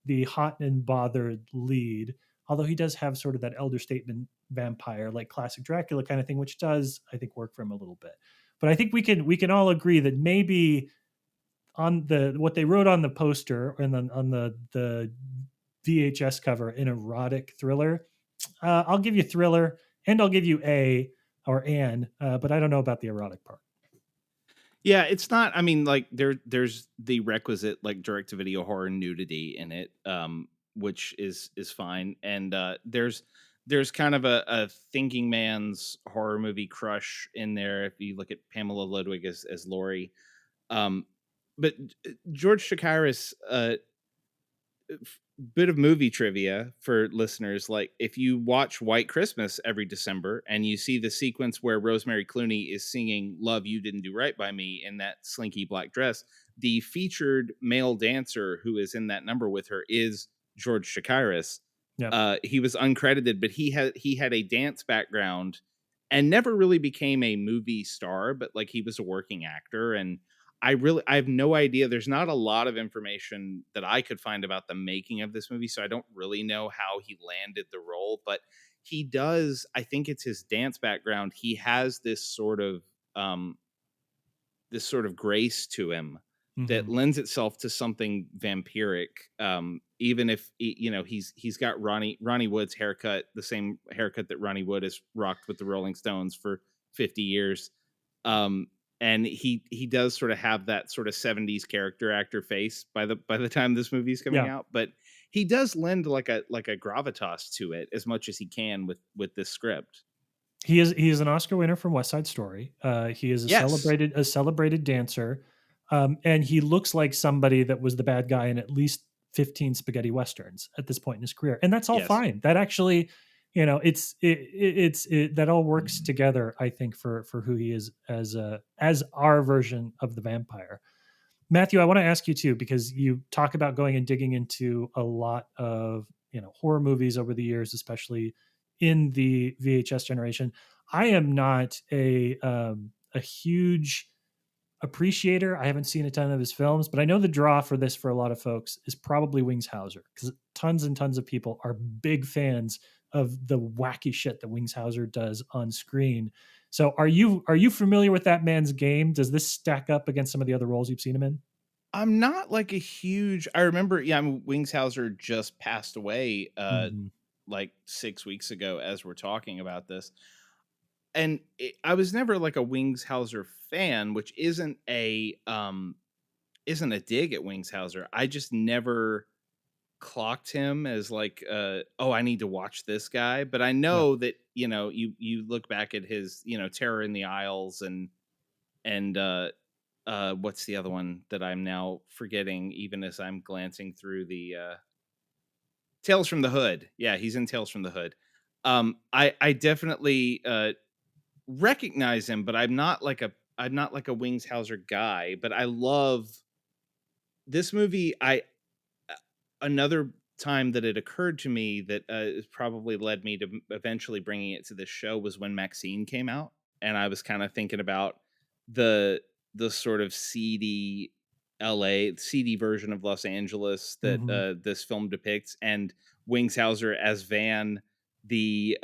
the hot and bothered lead, although he does have sort of that elder statesman vampire, like classic Dracula kind of thing, which does, I think, work for him a little bit. But I think we can all agree that maybe on what they wrote on the poster and then on the VHS cover, an erotic thriller. I'll give you thriller and I'll give you A or an, but I don't know about the erotic part. Yeah, it's not. I mean, like there's the requisite like direct to video horror nudity in it, which is fine, and there's kind of a thinking man's horror movie crush in there. If you look at Pamela Ludwig as Laurie, but George Chakiris, bit of movie trivia for listeners. Like if you watch White Christmas every December and you see the sequence where Rosemary Clooney is singing "Love You Didn't Do Right by Me" in that slinky black dress, the featured male dancer who is in that number with her is George Chakiris, Yeah. He was uncredited, but he had a dance background and never really became a movie star, but like he was a working actor. And I have no idea. There's not a lot of information that I could find about the making of this movie, so I don't really know how he landed the role, but he does. I think it's his dance background. He has um this sort of grace to him that Hmm. lends itself to something vampiric. Even if he's got Ronnie Wood's haircut, the same haircut that Ronnie Wood has rocked with the Rolling Stones for 50 years. Um, and he does sort of have that sort of 70s character actor face by the time this movie's coming Yeah. out, but he does lend like a gravitas to it as much as he can with this script. He is an Oscar winner from West Side Story. He is a Yes. celebrated dancer, and he looks like somebody that was the bad guy in at least 15 spaghetti westerns at this point in his career, and that's all Yes. fine. That actually, that all works together. I think for who he is as our version of the vampire. Matthew, I want to ask you too, because you talk about going and digging into a lot of horror movies over the years, especially in the VHS generation. I am not a huge appreciator. I haven't seen a ton of his films, but I know the draw for this for a lot of folks is probably Wings Hauser, because tons and tons of people are big fans of the wacky shit that Wings Hauser does on screen. So are you familiar with that man's game? Does this stack up against some of the other roles you've seen him in? I'm not like a huge. I remember, yeah, I mean, Wingshauser just passed away Mhm. like 6 weeks ago as we're talking about this. And I was never like a Wingshauser fan, which isn't a dig at Wingshauser. I just never clocked him as like oh, I need to watch this guy. But I Yeah. know that, you look back at his, Terror in the Isles and what's the other one that I'm now forgetting even as I'm glancing through the Tales from the Hood. Yeah, he's in Tales from the Hood. I definitely recognize him, but I'm not like a Wingshauser guy, but I love this movie. I Another time that it occurred to me that has probably led me to eventually bringing it to this show was when Maxine came out, and I was kind of thinking about the the sort of seedy version of Los Angeles that Mhm. this film depicts, and Wingshauser as Van, the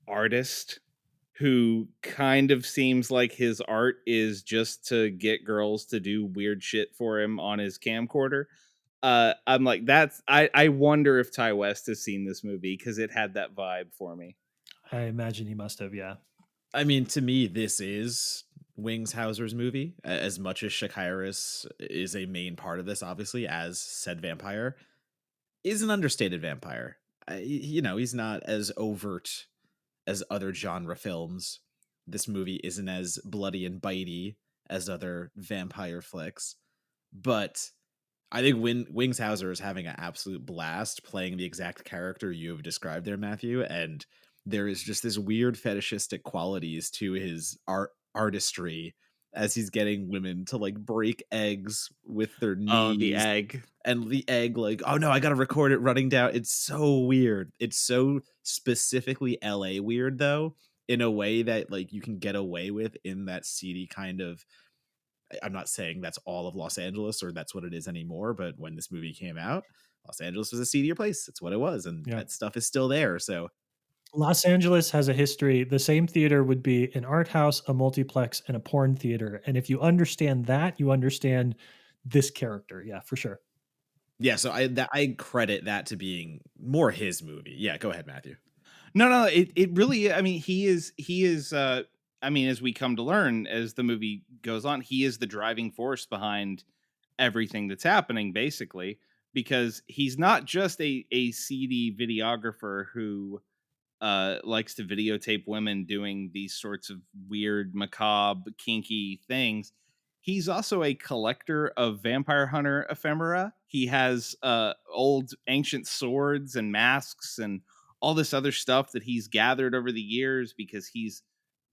artist who kind of seems like his art is just to get girls to do weird shit for him on his camcorder. I'm like, I wonder if Ty West has seen this movie because it had that vibe for me. I imagine he must have, yeah. I mean, to me, this is Wings Hauser's movie. As much as Shakiris is a main part of this, obviously, as said vampire, is an understated vampire. He's not as overt as other genre films. This movie isn't as bloody and bitey as other vampire flicks. But I think Wings Hauser is having an absolute blast playing the exact character you have described there, Matthew. And there is just this weird fetishistic qualities to his artistry as he's getting women to like break eggs with their Oh, the knees, egg. and the egg like, oh no, I gotta record it running down. It's so weird. It's so specifically LA weird though, in a way that like you can get away with in that seedy kind of. I'm not saying that's all of Los Angeles or that's what it is anymore, but when this movie came out, Los Angeles was a seedier place. It's what it was, and Yeah. that stuff is still there. So Los Angeles has a history. The same theater would be an art house, a multiplex, and a porn theater. And if you understand that, you understand this character. Yeah, for sure. yeah, so I credit that to being more his movie. Yeah, go ahead, Matthew. No, no, it really. I mean, he is. I mean, as we come to learn as the movie goes on, he is the driving force behind everything that's happening, basically, because he's not just a seedy videographer who likes to videotape women doing these sorts of weird, macabre, kinky things. He's also a collector of vampire hunter ephemera. He has old ancient swords and masks and all this other stuff that he's gathered over the years because he's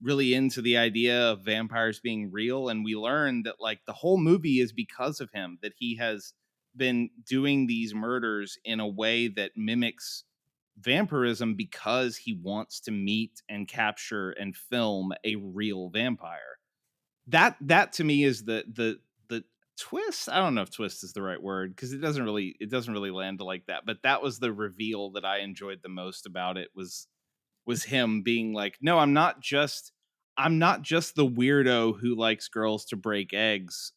really into the idea of vampires being real. And we learn that like the whole movie is because of him, that he has been doing these murders in a way that mimics vampirism because he wants to meet and capture and film a real vampire. That to me is the twist. I don't know if twist is the right word because it doesn't really land like that. But that was the reveal that I enjoyed the most about it was him being like, no, I'm not just the weirdo who likes girls to break eggs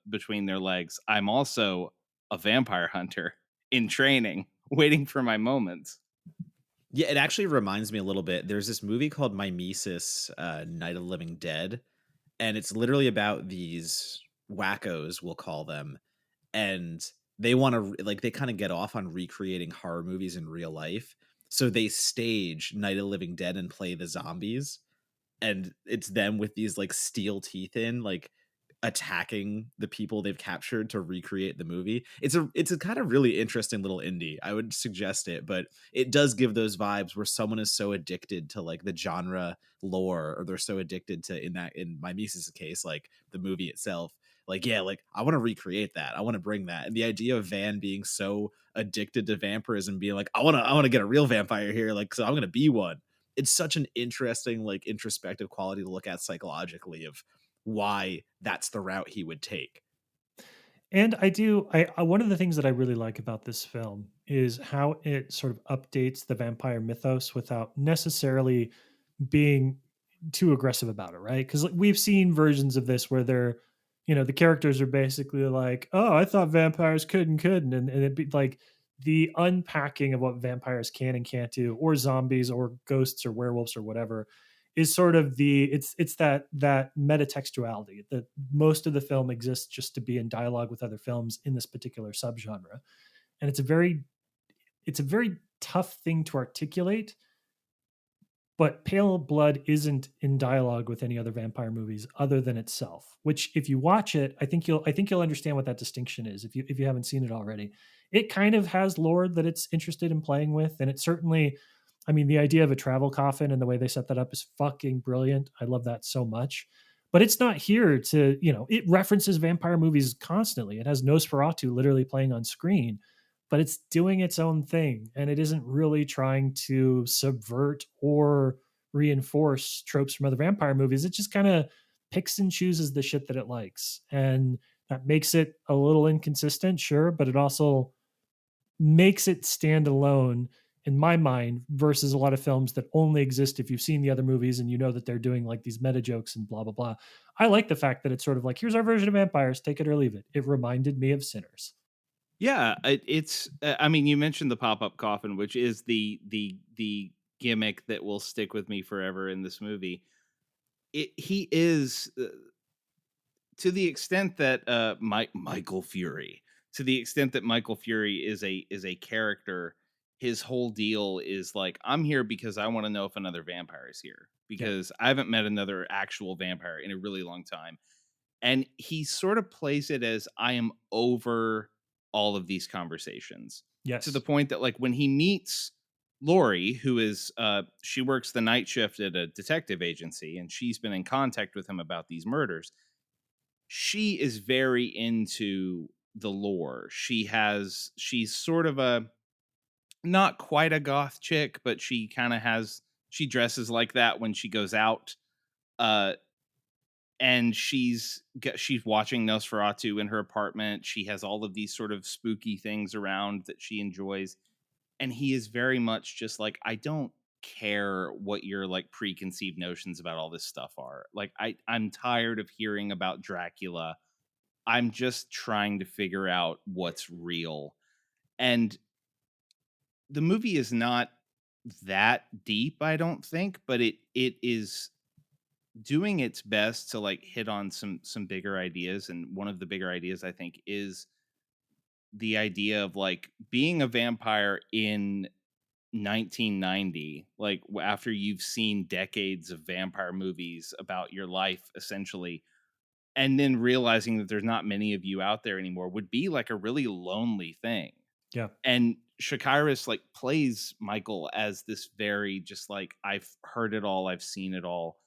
between their legs. I'm also a vampire hunter in training, waiting for my moments. Yeah, it actually reminds me a little bit. There's this movie called Mimesis, Night of the Living Dead, and it's literally about these wackos, we'll call them, and they want to like they kind of get off on recreating horror movies in real life. So they stage Night of the Living Dead and play the zombies, and it's them with these like steel teeth in like attacking the people they've captured to recreate the movie. It's a kind of really interesting little indie. I would suggest it, but it does give those vibes where someone is so addicted to like the genre lore, or they're so addicted to, in my niece's case, like the movie itself. Like, yeah, like I want to recreate that. I want to bring that. And the idea of Van being so addicted to vampirism, being like, I want to get a real vampire here, like, so I'm gonna be one. It's such an interesting, like, introspective quality to look at psychologically of why that's the route he would take. And I one of the things that I really like about this film is how it sort of updates the vampire mythos without necessarily being too aggressive about it, right? Because we've seen versions of this where they're, the characters are basically like, "Oh, I thought vampires could and couldn't," and it be like the unpacking of what vampires can and can't do, or zombies, or ghosts, or werewolves, or whatever, is sort of it's that metatextuality that most of the film exists just to be in dialogue with other films in this particular subgenre, and it's a very tough thing to articulate, but Pale Blood isn't in dialogue with any other vampire movies other than itself. Which, if you watch it, I think you'll understand what that distinction is if you haven't seen it already. It kind of has lore that it's interested in playing with, and it certainly, I mean, the idea of a travel coffin and the way they set that up is fucking brilliant. I love that so much. But it's not here to, it references vampire movies constantly. It has Nosferatu literally playing on screen, but it's doing its own thing, and it isn't really trying to subvert or reinforce tropes from other vampire movies. It just kind of picks and chooses the shit that it likes, and that makes it a little inconsistent, sure, but it also makes it stand alone in my mind versus a lot of films that only exist if you've seen the other movies and you know that they're doing like these meta jokes and blah blah blah. I like the fact that it's sort of like, here's our version of vampires, take it or leave it. It reminded me of Sinners. Yeah, it's. I mean, you mentioned the pop up coffin, which is the gimmick that will stick with me forever in this movie. He is to the extent that Michael Fury, to the extent that Michael Fury is a character. His whole deal is like, I'm here because I want to know if another vampire is here, Yeah. because I haven't met another actual vampire in a really long time. And he sort of plays it as, I am over all of these conversations, to the Yes. point that like when he meets Lori, who is she works the night shift at a detective agency, and she's been in contact with him about these murders. She is very into the lore. She's sort of a, not quite a goth chick, but she dresses like that when she goes out. Uh and she's watching Nosferatu in her apartment. She has all of these sort of spooky things around that she enjoys, and he is very much just like, I don't care what your like preconceived notions about all this stuff are. Like, I'm tired of hearing about Dracula. I'm just trying to figure out what's real. And the movie is not that deep, I don't think, but it is doing its best to like hit on some bigger ideas. And one of the bigger ideas, I think, is the idea of like being a vampire in 1990, like after you've seen decades of vampire movies about your life essentially, and then realizing that there's not many of you out there anymore, would be like a really lonely thing. Yeah. And Shakairis like plays Michael as this very just like, I've heard it all, I've seen it all,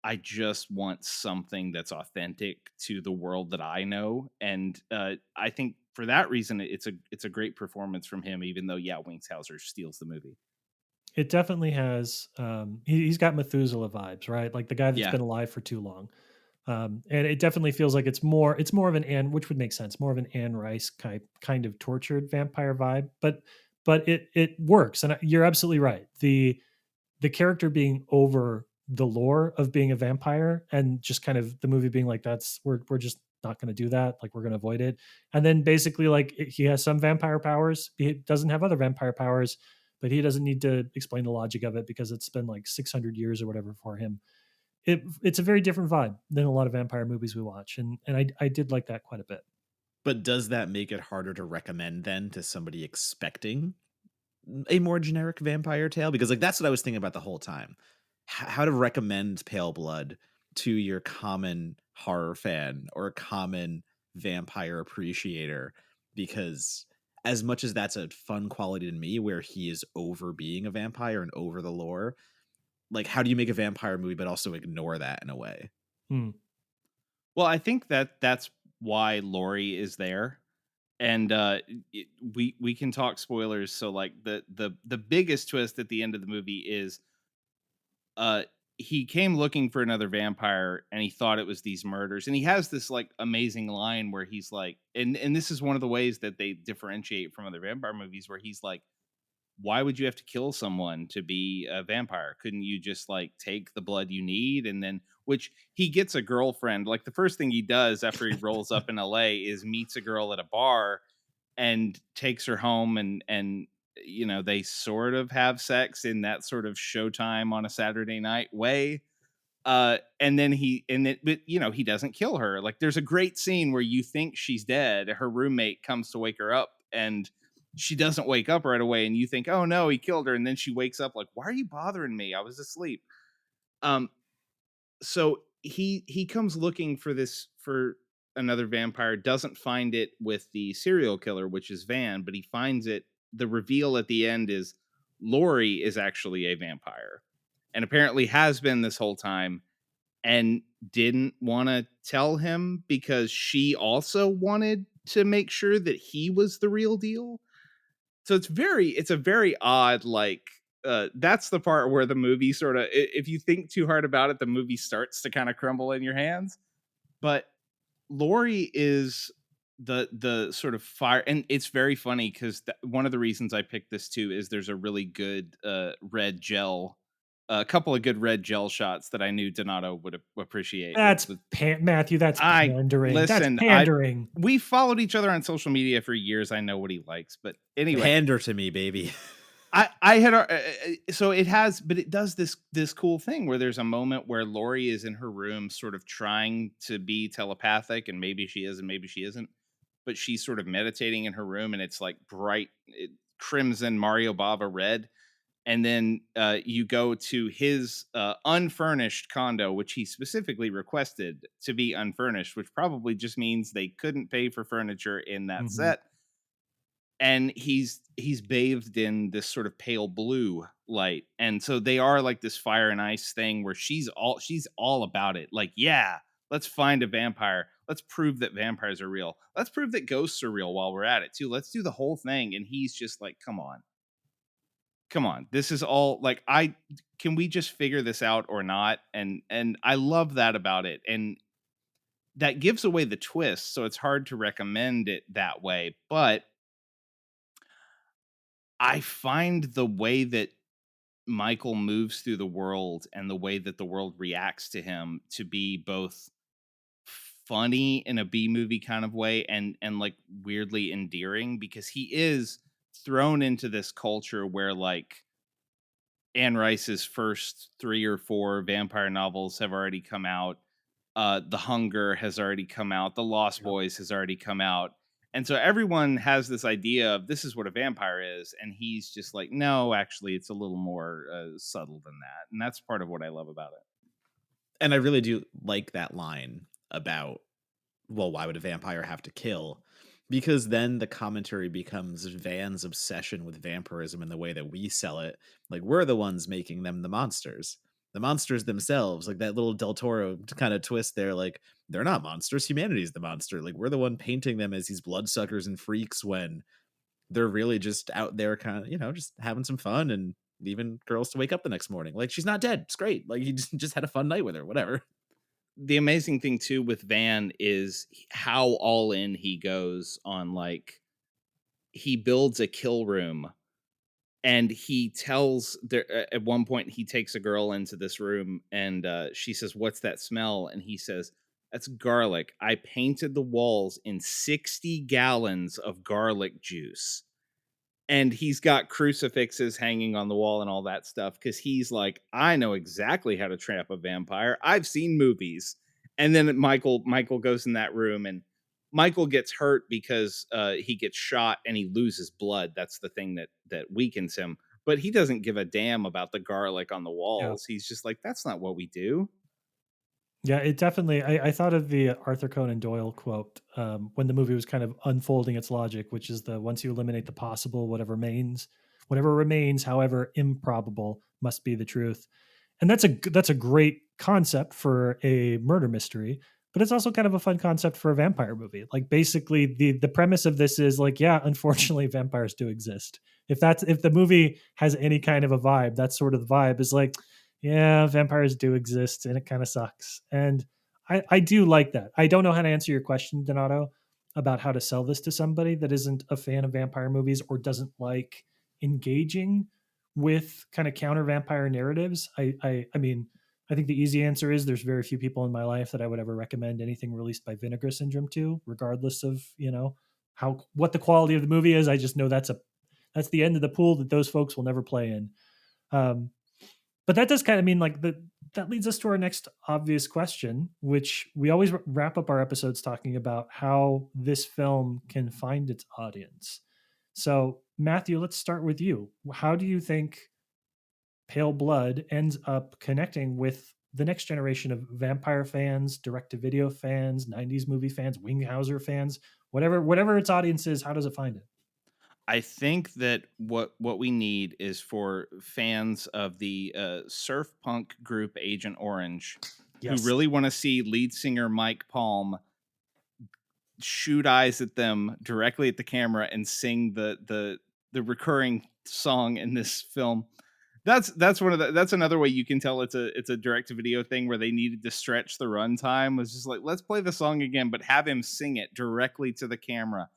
I just want something that's authentic to the world that I know. And I think for that reason, it's a great performance from him, even though, yeah, Winks Hauser steals the movie. It definitely has. He's got Methuselah vibes, right? Like the guy that's Yeah. been alive for too long. And it definitely feels like it's more of an Anne, which would make sense, more of an Anne Rice kind of tortured vampire vibe. But it works, and you're absolutely right. The character being over the lore of being a vampire, and just kind of the movie being like, we're just not going to do that, like we're going to avoid it. And then basically, like, he has some vampire powers, he doesn't have other vampire powers, but he doesn't need to explain the logic of it because it's been like 600 years or whatever for him. It's a very different vibe than a lot of vampire movies we watch, and I did like that quite a bit. But does that make it harder to recommend then to somebody expecting a more generic vampire tale? Because like that's what I was thinking about the whole time. How to recommend Pale Blood to your common horror fan or a common vampire appreciator, because as much as that's a fun quality to me where he is over being a vampire and over the lore, like how do you make a vampire movie but also ignore that in a way? Well, I think that's why Laurie is there. And we can talk spoilers. So like the biggest twist at the end of the movie is uh he came looking for another vampire and he thought it was these murders, and he has this like amazing line where he's like, and this is one of the ways that they differentiate from other vampire movies, where he's like, why would you have to kill someone to be a vampire? Couldn't you just like take the blood you need? And then, which he gets a girlfriend. Like the first thing he does after he rolls up in LA is meets a girl at a bar and takes her home, and you know, they sort of have sex in that sort of Showtime on a Saturday night way. And then but you know, he doesn't kill her. Like there's a great scene where you think she's dead, her roommate comes to wake her up, and she doesn't wake up right away, and you think, oh no, he killed her. And then she wakes up like, why are you bothering me? I was asleep. um so he comes looking for another vampire, doesn't find it with the serial killer, which is Van, but he finds it. The reveal at the end is Laurie is actually a vampire, and apparently has been this whole time, and didn't want to tell him because she also wanted to make sure that he was the real deal. So it's a very odd, like, that's the part where the movie sort of, if you think too hard about it, the movie starts to kind of crumble in your hands. But Laurie is the sort of fire, and it's very funny because one of the reasons I picked this too is there's a really good red gel, a couple of good red gel shots that I knew Donato would appreciate. That's Matthew. That's I pandering. listen. That's pandering. We followed each other on social media for years. I know what he likes, but anyway, Pander to me, baby. I had so it has, but it does this cool thing where there's a moment where Laurie is in her room, sort of trying to be telepathic, and maybe she is and maybe she isn't, but she's sort of meditating in her room, and it's like bright crimson Mario Bava red. And then you go to his unfurnished condo, which he specifically requested to be unfurnished, which probably just means they couldn't pay for furniture in that set. And he's bathed in this sort of pale blue light, and so they are like this fire and ice thing where she's all about it. Like, yeah, let's find a vampire. Let's prove that vampires are real. Let's prove that ghosts are real while we're at it too. Let's do the whole thing. And he's just like, come on, this is all like, can we just figure this out or not? And I love that about it, and that gives away the twist, so it's hard to recommend it that way. But I find the way that Michael moves through the world and the way that the world reacts to him to be both funny in a B movie kind of way, and like weirdly endearing, because he is thrown into this culture where like Anne Rice's first 3 or 4 vampire novels have already come out. The Hunger has already come out. The Lost Boys has already come out. And so everyone has this idea of this is what a vampire is. And he's just like, no, actually, it's a little more subtle than that. And that's part of what I love about it. And I really do like that line about, well, why would a vampire have to kill? Because then the commentary becomes Van's obsession with vampirism and the way that we sell it. Like, we're the ones making them the monsters. The monsters themselves, like that little Del Toro kind of twist there, like, they're not monsters. Humanity's the monster. Like, we're the one painting them as these bloodsuckers and freaks when they're really just out there kind of, you know, just having some fun and leaving girls to wake up the next morning. Like, she's not dead. It's great. Like, he just had a fun night with her, whatever. The amazing thing too with Van is how all in he goes on, like, he builds a kill room, and he tells there at one point he takes a girl into this room, and she says, "What's that smell?" And he says, "That's garlic. I painted the walls in 60 gallons of garlic juice." And he's got crucifixes hanging on the wall and all that stuff, because he's like, I know exactly how to trap a vampire. I've seen movies. And then Michael goes in that room, and Michael gets hurt because he gets shot and he loses blood. That's the thing that weakens him. But he doesn't give a damn about the garlic on the Yeah. walls. He's just like, that's not what we do. Yeah, it definitely. I thought of the Arthur Conan Doyle quote when the movie was kind of unfolding its logic, which is the once you eliminate the possible, whatever remains, however improbable, must be the truth. And that's a great concept for a murder mystery, but it's also kind of a fun concept for a vampire movie. Like basically, the premise of this is like, yeah, unfortunately, vampires do exist. If the movie has any kind of a vibe, that's sort of the vibe is like, yeah, vampires do exist and it kind of sucks. And I do like that. I don't know how to answer your question, Donato, about how to sell this to somebody that isn't a fan of vampire movies or doesn't like engaging with kind of counter vampire narratives. I mean, I think the easy answer is there's very few people in my life that I would ever recommend anything released by Vinegar Syndrome to, regardless of, how what the quality of the movie is. I just know that's the end of the pool that those folks will never play in. Um, but that does kind of mean like that leads us to our next obvious question, which we always wrap up our episodes talking about how this film can find its audience. So, Matthew, let's start with you. How do you think Pale Blood ends up connecting with the next generation of vampire fans, direct-to-video fans, 90s movie fans, Winghauser fans, whatever its audience is? How does it find it? I think that what we need is for fans of the surf punk group Agent Orange, who Yes. really want to see lead singer Mike Palm shoot eyes at them directly at the camera and sing the recurring song in this film. That's another way you can tell it's a direct to video thing, where they needed to stretch the runtime. Was just like, let's play the song again, but have him sing it directly to the camera.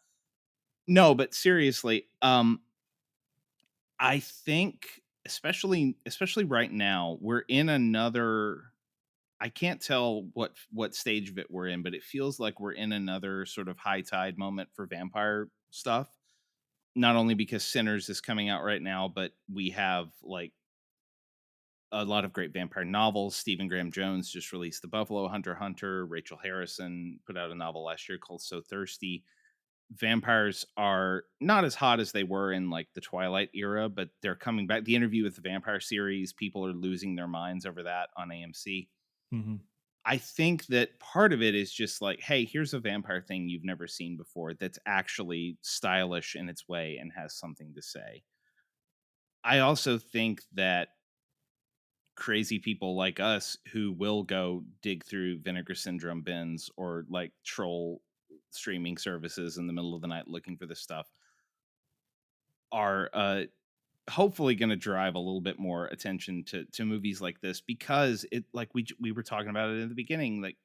No, but seriously, I think especially right now, we're in another, I can't tell what stage of it we're in, but it feels like we're in another sort of high tide moment for vampire stuff. Not only because Sinners is coming out right now, but we have like a lot of great vampire novels. Stephen Graham Jones just released The Buffalo Hunter. Rachel Harrison put out a novel last year called So Thirsty. Vampires are not as hot as they were in like the Twilight era, but they're coming back. The Interview with the Vampire series, people are losing their minds over that on AMC. Mm-hmm. I think that part of it is just like, hey, here's a vampire thing you've never seen before that's actually stylish in its way and has something to say. I also think that crazy people like us who will go dig through Vinegar Syndrome bins or like troll streaming services in the middle of the night looking for this stuff are hopefully going to drive a little bit more attention to movies like this, because it, like we were talking about it in the beginning, like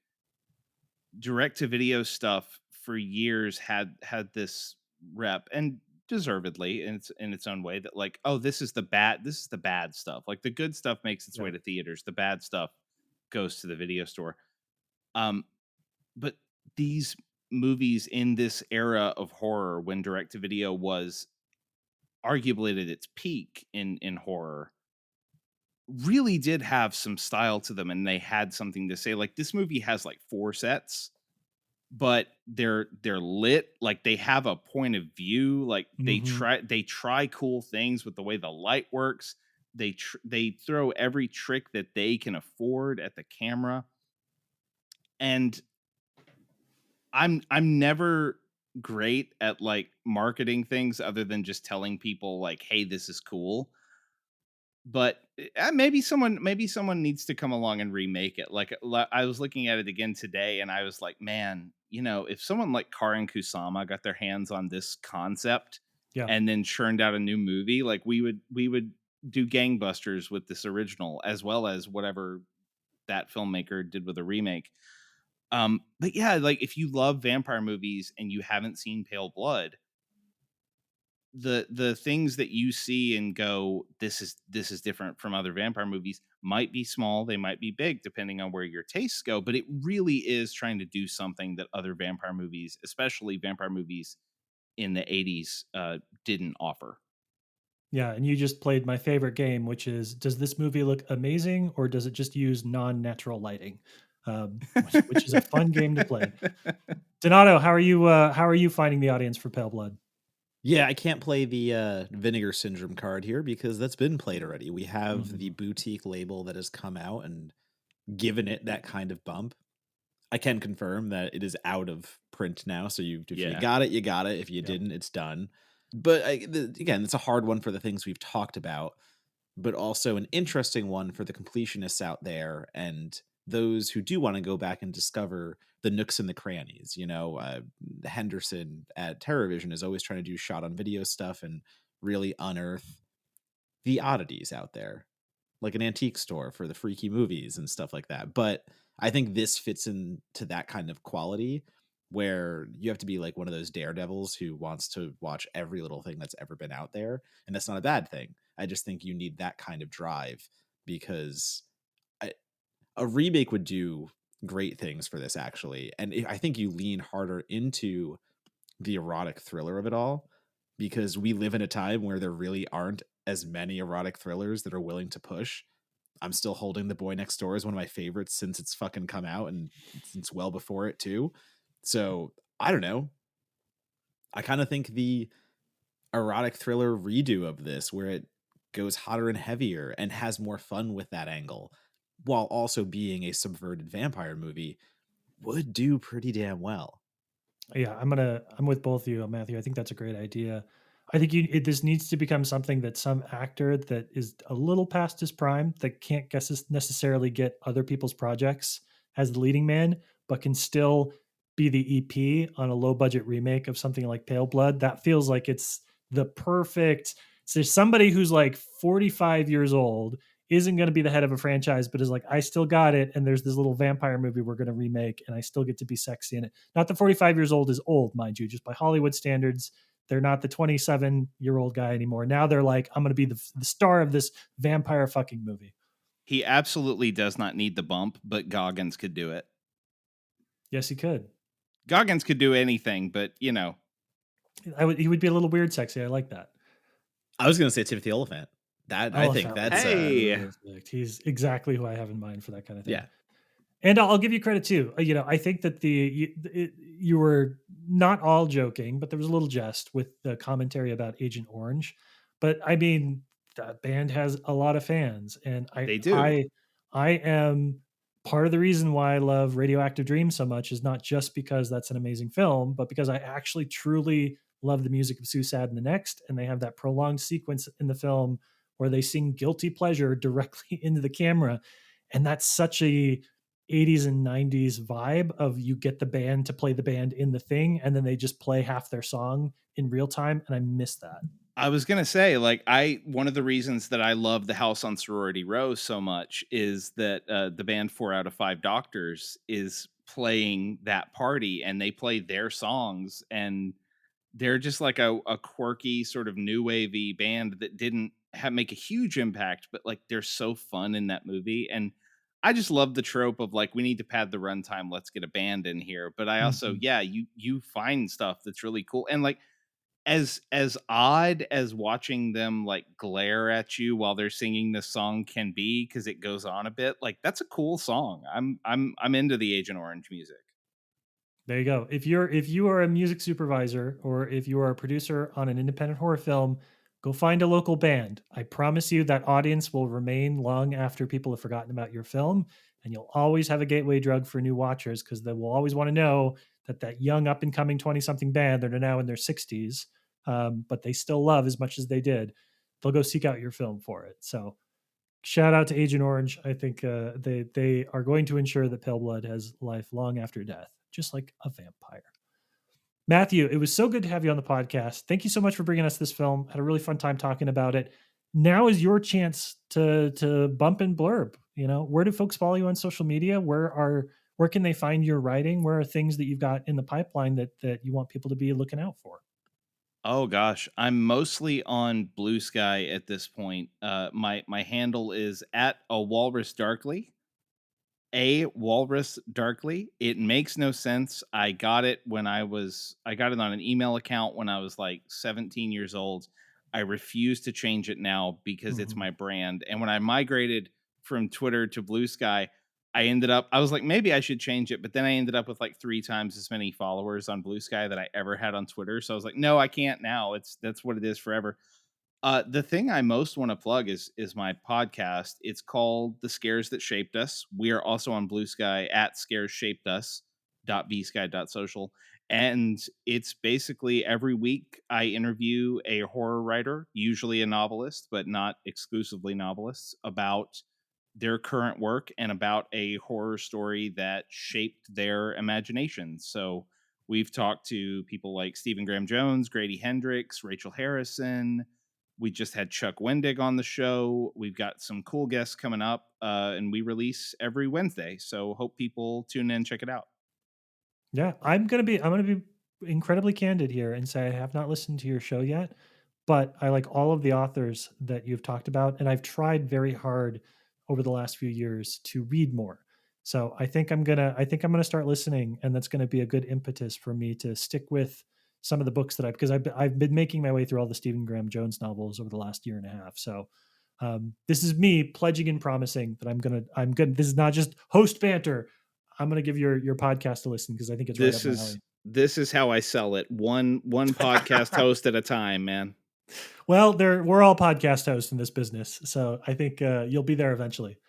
direct to video stuff for years had this rep, and deservedly in its own way, that like, oh, this is the bad stuff. Like the good stuff makes its way Yeah. to theaters, the bad stuff goes to the video store. um but these movies in this era of horror, when direct to video was arguably at its peak in horror, really did have some style to them, and they had something to say. Like this movie has like 4 sets, but they're lit, like they have a point of view, like Mm-hmm. they try cool things with the way the light works. They throw every trick that they can afford at the camera. And I'm never great at like marketing things other than just telling people like, hey, this is cool. But maybe someone needs to come along and remake it. Like I was looking at it again today, and I was like, man, if someone like Karin Kusama got their hands on this concept Yeah. and then churned out a new movie, like we would do gangbusters with this original, as well as whatever that filmmaker did with a remake. But yeah, like if you love vampire movies and you haven't seen Pale Blood, the things that you see and go, this is different from other vampire movies, might be small, they might be big, depending on where your tastes go, but it really is trying to do something that other vampire movies, especially vampire movies in the 80s, didn't offer. Yeah, and you just played my favorite game, which is, does this movie look amazing or does it just use non-natural lighting? Which is a fun game to play. Donato, how are you finding the audience for Pale Blood? Yeah, I can't play the Vinegar Syndrome card here because that's been played already. We have the boutique label that has come out and given it that kind of bump. I can confirm that it is out of print now, so you got it, you got it. If you didn't, it's done. But again, it's a hard one for the things we've talked about, but also an interesting one for the completionists out there and those who do want to go back and discover the nooks and the crannies. Henderson at TerrorVision is always trying to do shot on video stuff and really unearth the oddities out there, like an antique store for the freaky movies and stuff like that. But I think this fits into that kind of quality where you have to be like one of those daredevils who wants to watch every little thing that's ever been out there. And that's not a bad thing. I just think you need that kind of drive because a remake would do great things for this, actually. And I think you lean harder into the erotic thriller of it all because we live in a time where there really aren't as many erotic thrillers that are willing to push. I'm still holding The Boy Next Door as one of my favorites since it's fucking come out and since well before it too. So I don't know. I kind of think the erotic thriller redo of this, where it goes hotter and heavier and has more fun with that angle, while also being a subverted vampire movie, would do pretty damn well. Yeah, I'm with both of you, Matthew. I think that's a great idea. I think this needs to become something that some actor that is a little past his prime, that can't necessarily get other people's projects as the leading man, but can still be the EP on a low budget remake of something like Pale Blood. That feels like it's the perfect. So there's somebody who's like 45 years old, isn't going to be the head of a franchise, but is like, I still got it. And there's this little vampire movie we're going to remake, and I still get to be sexy in it. Not that 45 years old is old, mind you, just by Hollywood standards. They're not the 27-year-old guy anymore. Now they're like, I'm going to be the star of this vampire fucking movie. He absolutely does not need the bump, but Goggins could do it. Yes, he could. Goggins could do anything, but he would be a little weird sexy. I like that. I was going to say Timothy Olyphant. I think that's he's exactly who I have in mind for that kind of thing. Yeah. And I'll give you credit too. I think that you were not all joking, but there was a little jest with the commentary about Agent Orange. But I mean, that band has a lot of fans, and they do. I am part of the reason why I love Radioactive Dream so much is not just because that's an amazing film, but because I actually truly love the music of Susad and the Next, and they have that prolonged sequence in the film where they sing Guilty Pleasure directly into the camera, and that's such a 80s and 90s vibe of you get the band to play the band in the thing, and then they just play half their song in real time, and I miss that. I was going to say, one of the reasons that I love The House on Sorority Row so much is that the band 4 Out of 5 Doctors is playing that party, and they play their songs, and they're just like a quirky sort of new wavy band that didn't make a huge impact, but like they're so fun in that movie. And I just love the trope of like, we need to pad the runtime, let's get a band in here. But I also, you find stuff that's really cool. And like, as odd as watching them like glare at you while they're singing this song can be, because it goes on a bit, like that's a cool song. I'm into the Agent Orange music. There you go. If you are a music supervisor or if you are a producer on an independent horror film, go find a local band. I promise you that audience will remain long after people have forgotten about your film, and you'll always have a gateway drug for new watchers because they will always want to know that young up and coming 20-something band that are now in their 60s, but they still love as much as they did, they'll go seek out your film for it. So shout out to Agent Orange. I think they are going to ensure that Pale Blood has life long after death, just like a vampire. Matthew, it was so good to have you on the podcast. Thank you so much for bringing us this film. Had a really fun time talking about it. now is your chance to bump and blurb. Where do folks follow you on social media? Where can they find your writing? Where are things that you've got in the pipeline that you want people to be looking out for? Oh gosh, I'm mostly on Blue Sky at this point. My handle is at a walrus darkly. A walrus darkly. It makes no sense. I got it on an email account when I was like 17 years old. I refuse to change it now because it's my brand. And when I migrated from Twitter to Blue Sky, I was like, maybe I should change it, but then I ended up with like 3 times as many followers on Blue Sky that I ever had on Twitter. So I was like, no, I can't now. That's what it is forever. The thing I most want to plug is my podcast. It's called The Scares That Shaped Us. We are also on Blue Sky at scaresshapedus.bsky.social. And it's basically every week I interview a horror writer, usually a novelist, but not exclusively novelists, about their current work and about a horror story that shaped their imagination. So we've talked to people like Stephen Graham Jones, Grady Hendrix, Rachel Harrison. We just had Chuck Wendig on the show. We've got some cool guests coming up, and we release every Wednesday. So hope people tune in and check it out. Yeah, I'm gonna be incredibly candid here and say I have not listened to your show yet, but I like all of the authors that you've talked about, and I've tried very hard over the last few years to read more. So I think I'm gonna start listening, and that's gonna be a good impetus for me to stick with some of the books because I've been making my way through all the Stephen Graham Jones novels over the last year and a half. So this is me pledging and promising that I'm gonna. This is not just host banter. I'm gonna give your podcast a listen because I think it's right up my alley. This is how I sell it. One podcast host at a time, man. Well, we're all podcast hosts in this business, so I think you'll be there eventually.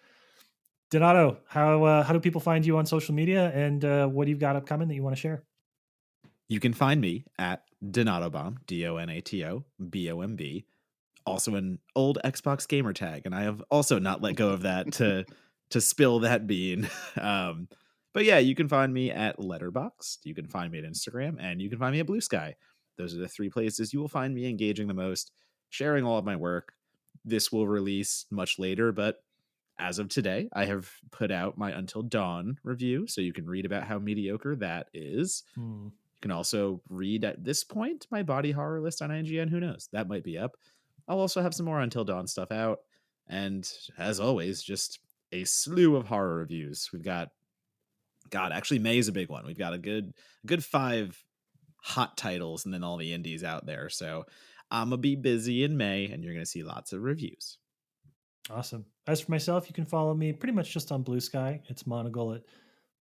Donato, how do people find you on social media, and what do you got upcoming that you want to share? You can find me at Donatobomb, DONATOBOMB, also an old Xbox gamer tag, and I have also not let go of that to spill that bean. But yeah, you can find me at Letterboxd, you can find me at Instagram, and you can find me at Blue Sky. Those are the 3 places you will find me engaging the most, sharing all of my work. This will release much later, but as of today, I have put out my Until Dawn review, so you can read about how mediocre that is. You can also read at this point my body horror list on IGN. Who knows? That might be up. I'll also have some more Until Dawn stuff out. And as always, just a slew of horror reviews. We've got, God, actually May is a big one. We've got a good 5 hot titles and then all the indies out there. So I'm going to be busy in May, and you're going to see lots of reviews. Awesome. As for myself, you can follow me pretty much just on Blue Sky. It's Monagle at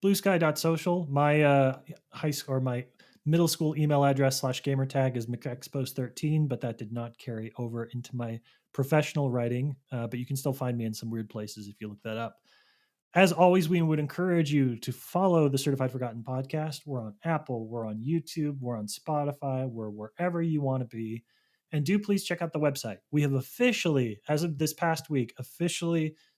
bluesky.social. My high school or my middle school email address /gamer tag is McExpos13, but that did not carry over into my professional writing. But you can still find me in some weird places if you look that up. As always, we would encourage you to follow the Certified Forgotten podcast. We're on Apple, we're on YouTube, we're on Spotify, we're wherever you want to be. And do please check out the website. We have officially, as of this past week,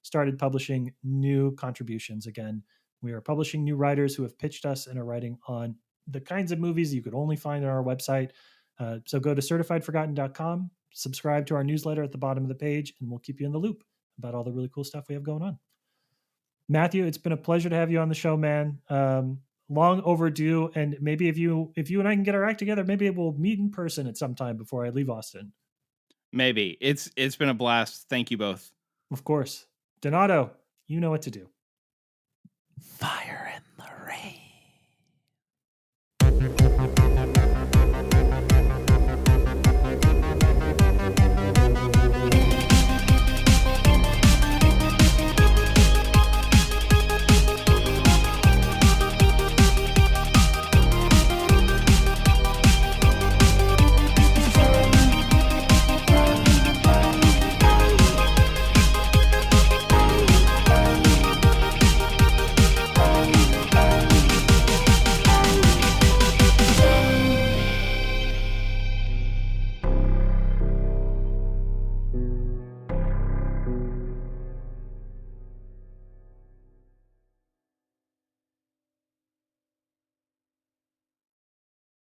started publishing new contributions again. We are publishing new writers who have pitched us and are writing on the kinds of movies you could only find on our website. So go to certifiedforgotten.com, subscribe to our newsletter at the bottom of the page, and we'll keep you in the loop about all the really cool stuff we have going on. Matthew, it's been a pleasure to have you on the show, man. Long overdue, and maybe if you and I can get our act together, maybe we'll meet in person at some time before I leave Austin. Maybe. It's been a blast. Thank you both. Of course. Donato, you know what to do. Fire